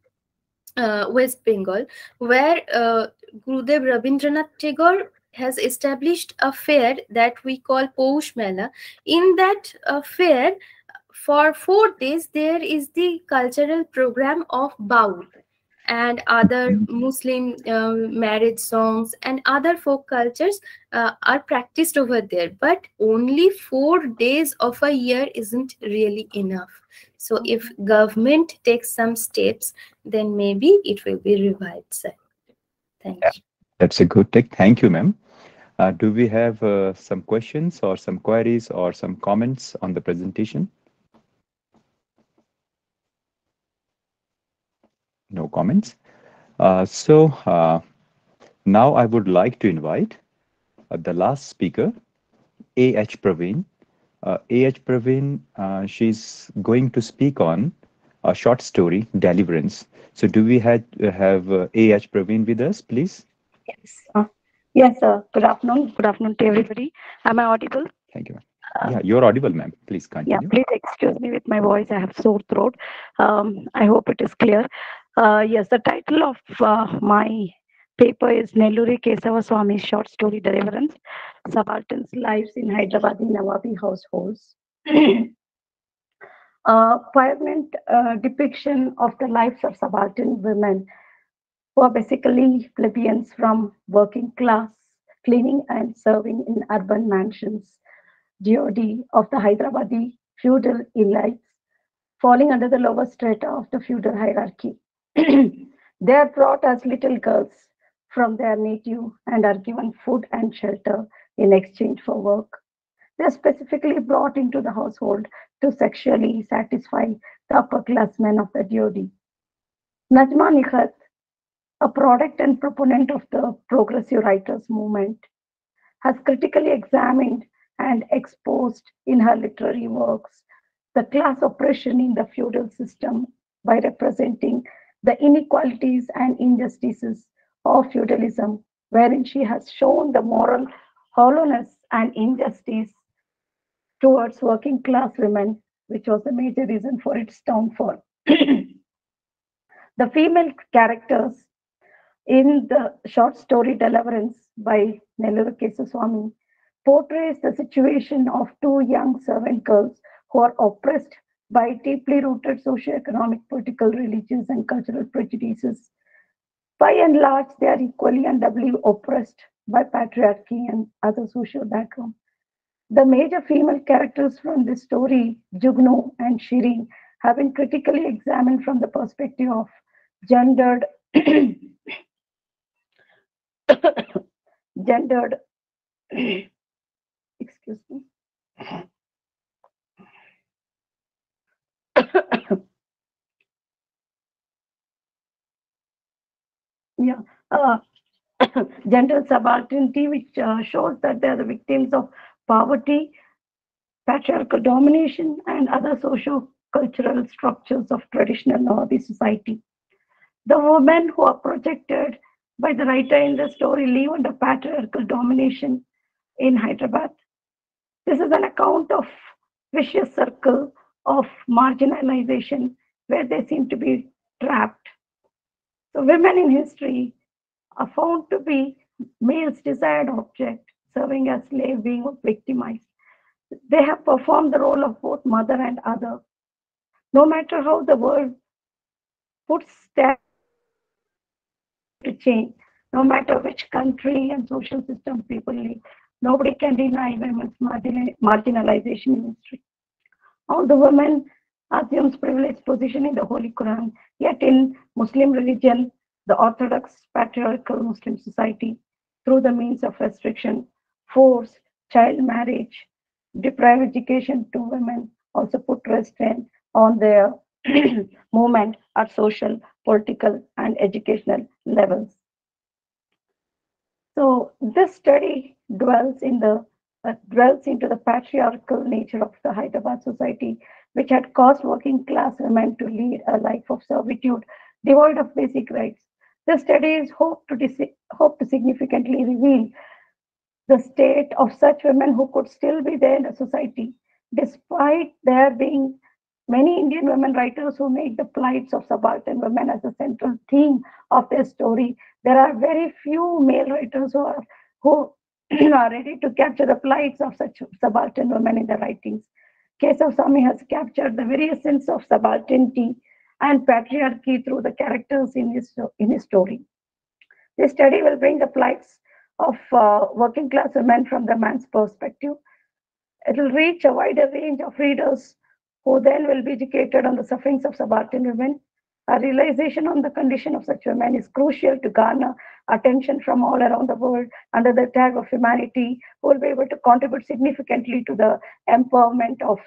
West Bengal, where Gurudev Rabindranath Tagore has established a fair that we call Poush Mela. In that fair, for 4 days, there is the cultural program of Baul and other Mhm. Muslim marriage songs and other folk cultures are practiced over there. But only 4 days of a year isn't really enough. So if government takes some steps, then maybe it will be revived, sir. Thank Yeah, you. that's a good take. Thank you, ma'am. Do we have some questions or some queries or some comments on the presentation? No comments. So now I would like to invite the last speaker, A.H. Praveen. A.H. Praveen, she's going to speak on a short story, Deliverance. So do we have A.H. Praveen with us, please? Yes. Yes, sir. Good afternoon. Good afternoon to everybody. Am I audible? Thank you, ma'am. Uh, Yeah, you're audible, ma'am. Please yeah, continue. please excuse me with my voice. I have sore throat. I hope it is clear. Yes, the title of my paper is Nelluri Kesava Swami's short story Deliverance, Subalterns' Lives in Hyderabadi Nawabi Households. Poignant depiction of the lives of subaltern women who are basically plebeians from working class, cleaning and serving in urban mansions, DOD of the Hyderabadi feudal elites, falling under the lower strata of the feudal hierarchy. They are brought as little girls from their native and are given food and shelter in exchange for work. They are specifically brought into the household to sexually satisfy the upper class men of the DOD. Najma Nikhat, a product and proponent of the progressive writers movement, has critically examined and exposed in her literary works the class oppression in the feudal system by representing the inequalities and injustices of feudalism, wherein she has shown the moral hollowness and injustice towards working class women, which was a major reason for its downfall. The female characters in the short story Deliverance by Nelluru Kesaswamy portrays the situation of two young servant girls who are oppressed by deeply rooted socioeconomic, political, religious, and cultural prejudices. By and large, they are equally and doubly oppressed by patriarchy and other social backgrounds. The major female characters from this story, Jugnu and Shireen, have been critically examined from the perspective of gendered gendered excuse me yeah uh, gender subalternity, which shows that they are the victims of poverty, patriarchal domination, and other socio-cultural structures of traditional Nawabi society. The women who are projected by the writer in the story live under patriarchal domination in Hyderabad. This is an account of vicious circle of marginalization where they seem to be trapped. So women in history are found to be male's desired object, serving as slave, being victimized. They have performed the role of both mother and other. No matter how the world puts steps to change, no matter which country and social system people live, nobody can deny women's marginalization in history. All the women assumes privileged position in the Holy Quran, yet in Muslim religion, the Orthodox patriarchal Muslim society, through the means of restriction, force, child marriage, deprive education to women, also put restraint on their movement at social, political, and educational levels. So this study dwells into the patriarchal nature of the Hyderabad society, which had caused working class women to lead a life of servitude devoid of basic rights. The studies hope to significantly reveal the state of such women who could still be there in the society, despite there being many Indian women writers who make the plights of subaltern women as a central theme of their story. There are very few male writers who are ready to capture the plights of such subaltern women in their writings. Kesav Sami has captured the very essence of subalternity and patriarchy through the characters in his story. This study will bring the plights of working class women from the man's perspective. It will reach a wider range of readers who then will be educated on the sufferings of subaltern women. A realization on the condition of such women is crucial to garner attention from all around the world under the tag of humanity, who will be able to contribute significantly to the empowerment of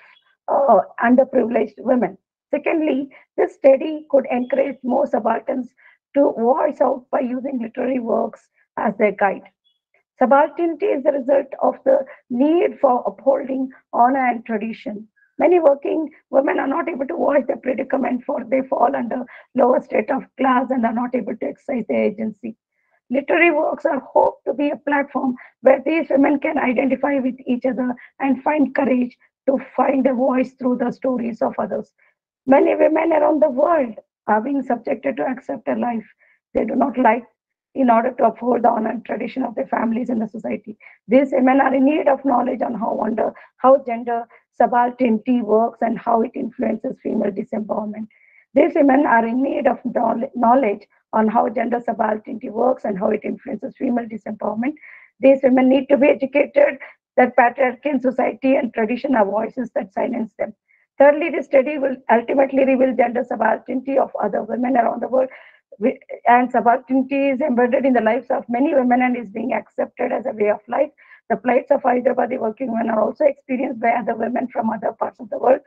underprivileged women. Secondly, this study could encourage more subalterns to voice out by using literary works as their guide. Subalternity is the result of the need for upholding honor and tradition. Many working women are not able to voice their predicament, for they fall under lower state of class and are not able to exercise their agency. Literary works are hoped to be a platform where these women can identify with each other and find courage to find a voice through the stories of others. Many women around the world are being subjected to accept a life they do not like in order to uphold the honor and tradition of their families and the society. These women are in need of knowledge on how gender subalternity works and how it influences female disempowerment. These women are in need of knowledge on how gender subalternity works and how it influences female disempowerment. These women need to be educated that patriarchy in society and tradition are voices that silence them. Thirdly, this study will ultimately reveal gender subalternity of other women around the world, and subalternity is embedded in the lives of many women and is being accepted as a way of life. The plights of Hyderabadi working women are also experienced by other women from other parts of the world.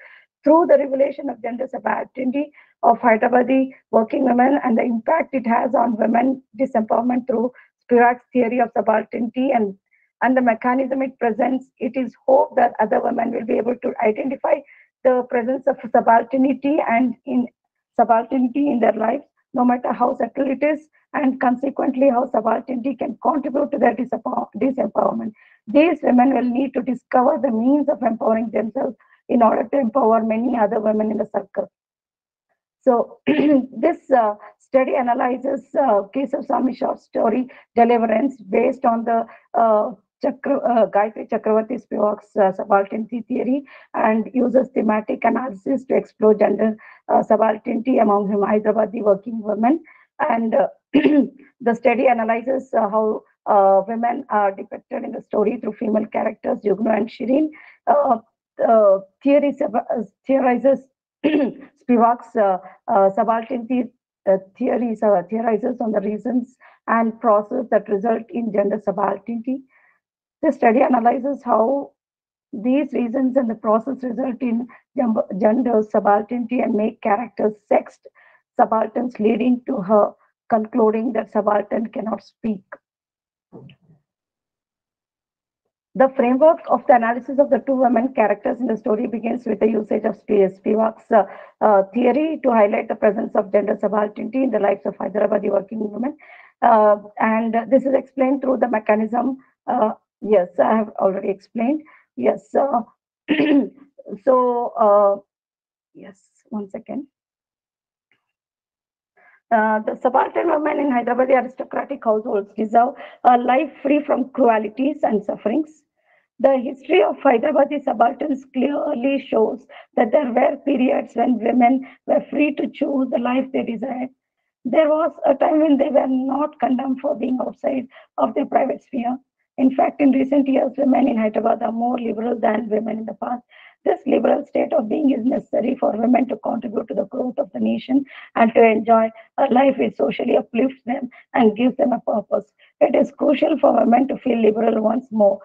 Through the revelation of gender subalternity of Hyderabadi working women and the impact it has on women disempowerment through Spivak's theory of subalternity and the mechanism it presents, it is hoped that other women will be able to identify the presence of subalternity in their lives, no matter how subtle it is, and consequently how subalternity can contribute to their disempowerment. These women will need to discover the means of empowering themselves in order to empower many other women in the circle. So this study analyzes Kesav Swami short story Deliverance based on the Gayatri Chakravarti Spivak's subalternity theory and uses thematic analysis to explore gender subalternity among Hyderabadi working women. And the study analyzes how women are depicted in the story through female characters, Jugnu and Shirin. Theorizes Spivak's subalternity theorizes on the reasons and process that result in gender subalternity. The study analyzes how these reasons and the process result in gender subalternity and make characters sexed subalterns, leading to her concluding that subaltern cannot speak. The framework of the analysis of the two women characters in the story begins with the usage of Spivak's theory to highlight the presence of gender subalternity in the lives of Hyderabadi working women. And this is explained through the mechanism. Yes, I have already explained. Yes. Yes, one second. The subaltern women in Hyderabadi aristocratic households deserve a life free from cruelties and sufferings. The history of Hyderabadi subalterns clearly shows that there were periods when women were free to choose the life they desired. There was a time when they were not condemned for being outside of their private sphere. In fact, in recent years, women in Hyderabad are more liberal than women in the past. This liberal state of being is necessary for women to contribute to the growth of the nation and to enjoy a life which socially uplifts them and gives them a purpose. It is crucial for women to feel liberal once more,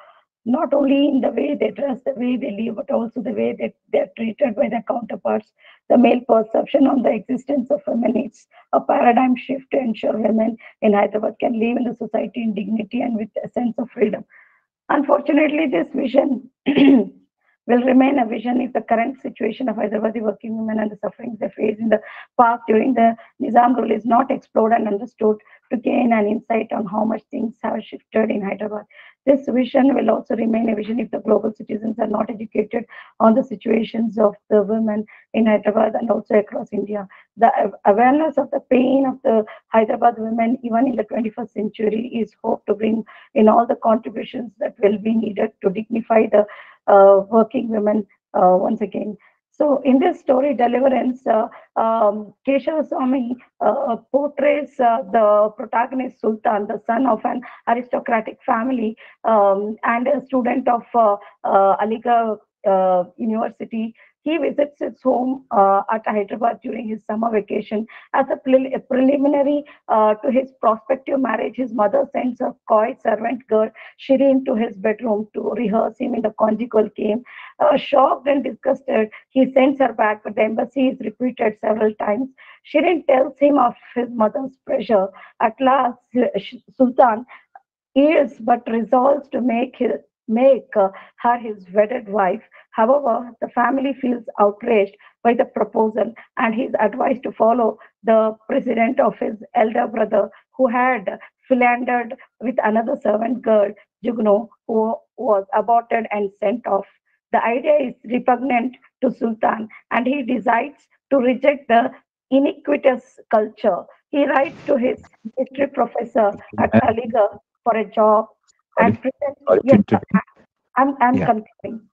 not only in the way they dress, the way they live, but also the way they're treated by their counterparts. The male perception on the existence of women needs a paradigm shift to ensure women in Hyderabad can live in the society in dignity and with a sense of freedom. Unfortunately, this vision will remain a vision if the current situation of Hyderabadi working women and the sufferings they face in the past during the Nizam rule is not explored and understood to gain an insight on how much things have shifted in Hyderabad. This vision will also remain a vision if the global citizens are not educated on the situations of the women in Hyderabad and also across India. The awareness of the pain of the Hyderabad women, even in the 21st century, is hope to bring in all the contributions that will be needed to dignify the working women once again. So in this story, Deliverance, Keshav Swami portrays the protagonist Sultan, the son of an aristocratic family and a student of Aligarh University. He visits his home at Hyderabad during his summer vacation. As a preliminary to his prospective marriage, his mother sends a coy servant girl, Shireen, to his bedroom to rehearse him in the conjugal game. Shocked and disgusted, he sends her back, but the embassy is repeated several times. Shireen tells him of his mother's pressure. At last, Sultan is but resolves to make her his wedded wife. However, the family feels outraged by the proposal and he is advised to follow the precedent of his elder brother who had philandered with another servant girl, Jugno, who was aborted and sent off. The idea is repugnant to Sultan and he decides to reject the iniquitous culture. He writes to his history professor at Ma'am, Aligarh for a job sorry, and pretends, sorry to yes, intervene. I'm Yeah. concluding.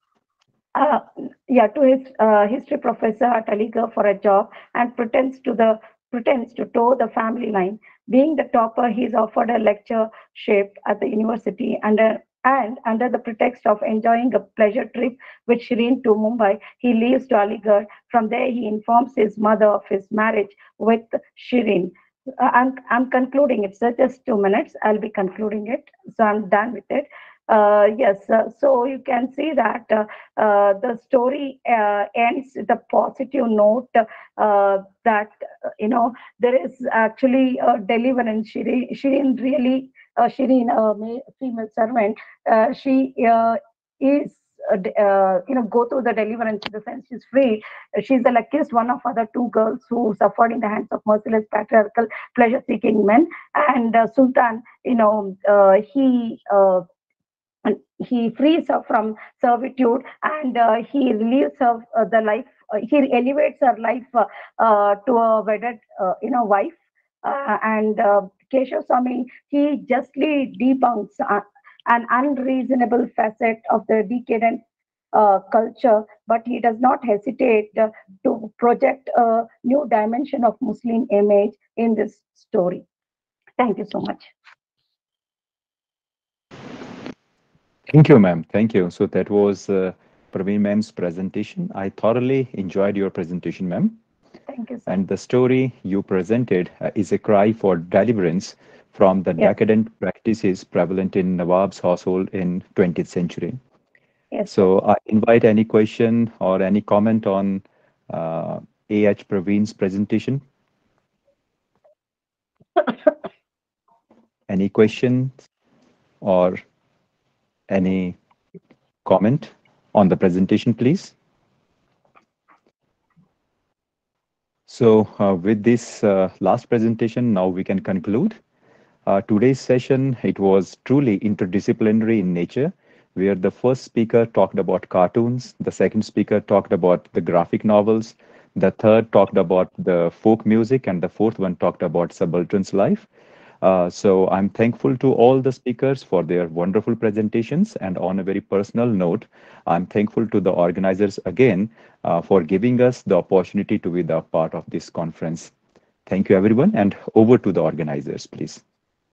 Uh, yeah, to his history professor at Aligarh for a job and pretends to toe the family line. Being the topper, he is offered a lectureship at the university and under the pretext of enjoying a pleasure trip with Shireen to Mumbai, he leaves to Aligarh. From there, he informs his mother of his marriage with Shireen. I'm concluding it, sir. Just 2 minutes. I'll be concluding it. So I'm done with it. Yes, so you can see that the story ends with a positive note that there is actually a deliverance. Shireen really, Shireen, a female servant, she is go through the deliverance in the sense she's free. She's the luckiest one of other two girls who suffered in the hands of merciless patriarchal pleasure-seeking men. And Sultan, he frees her from servitude and he relieves her the life. He elevates her life to a wedded, wife. And Keshav Swami, he justly debunks an unreasonable facet of the decadent culture, but he does not hesitate to project a new dimension of Muslim image in this story. Thank you so much. Thank you, ma'am. Thank you. So that was Praveen ma'am's presentation. I thoroughly enjoyed your presentation, ma'am. Thank you, sir. And the story you presented is a cry for deliverance from the Yes, decadent practices prevalent in Nawab's household in 20th century. yes, sir. So I invite any question or any comment on A.H. Praveen's presentation. Any questions or any comment on the presentation, please? So with this last presentation, now we can conclude. Today's session, it was truly interdisciplinary in nature, where the first speaker talked about cartoons, the second speaker talked about the graphic novels, the third talked about the folk music, and the fourth one talked about subaltern's life. So I'm thankful to all the speakers for their wonderful presentations. And on a very personal note, I'm thankful to the organizers again for giving us the opportunity to be the part of this conference. Thank you, everyone. And over to the organizers, please.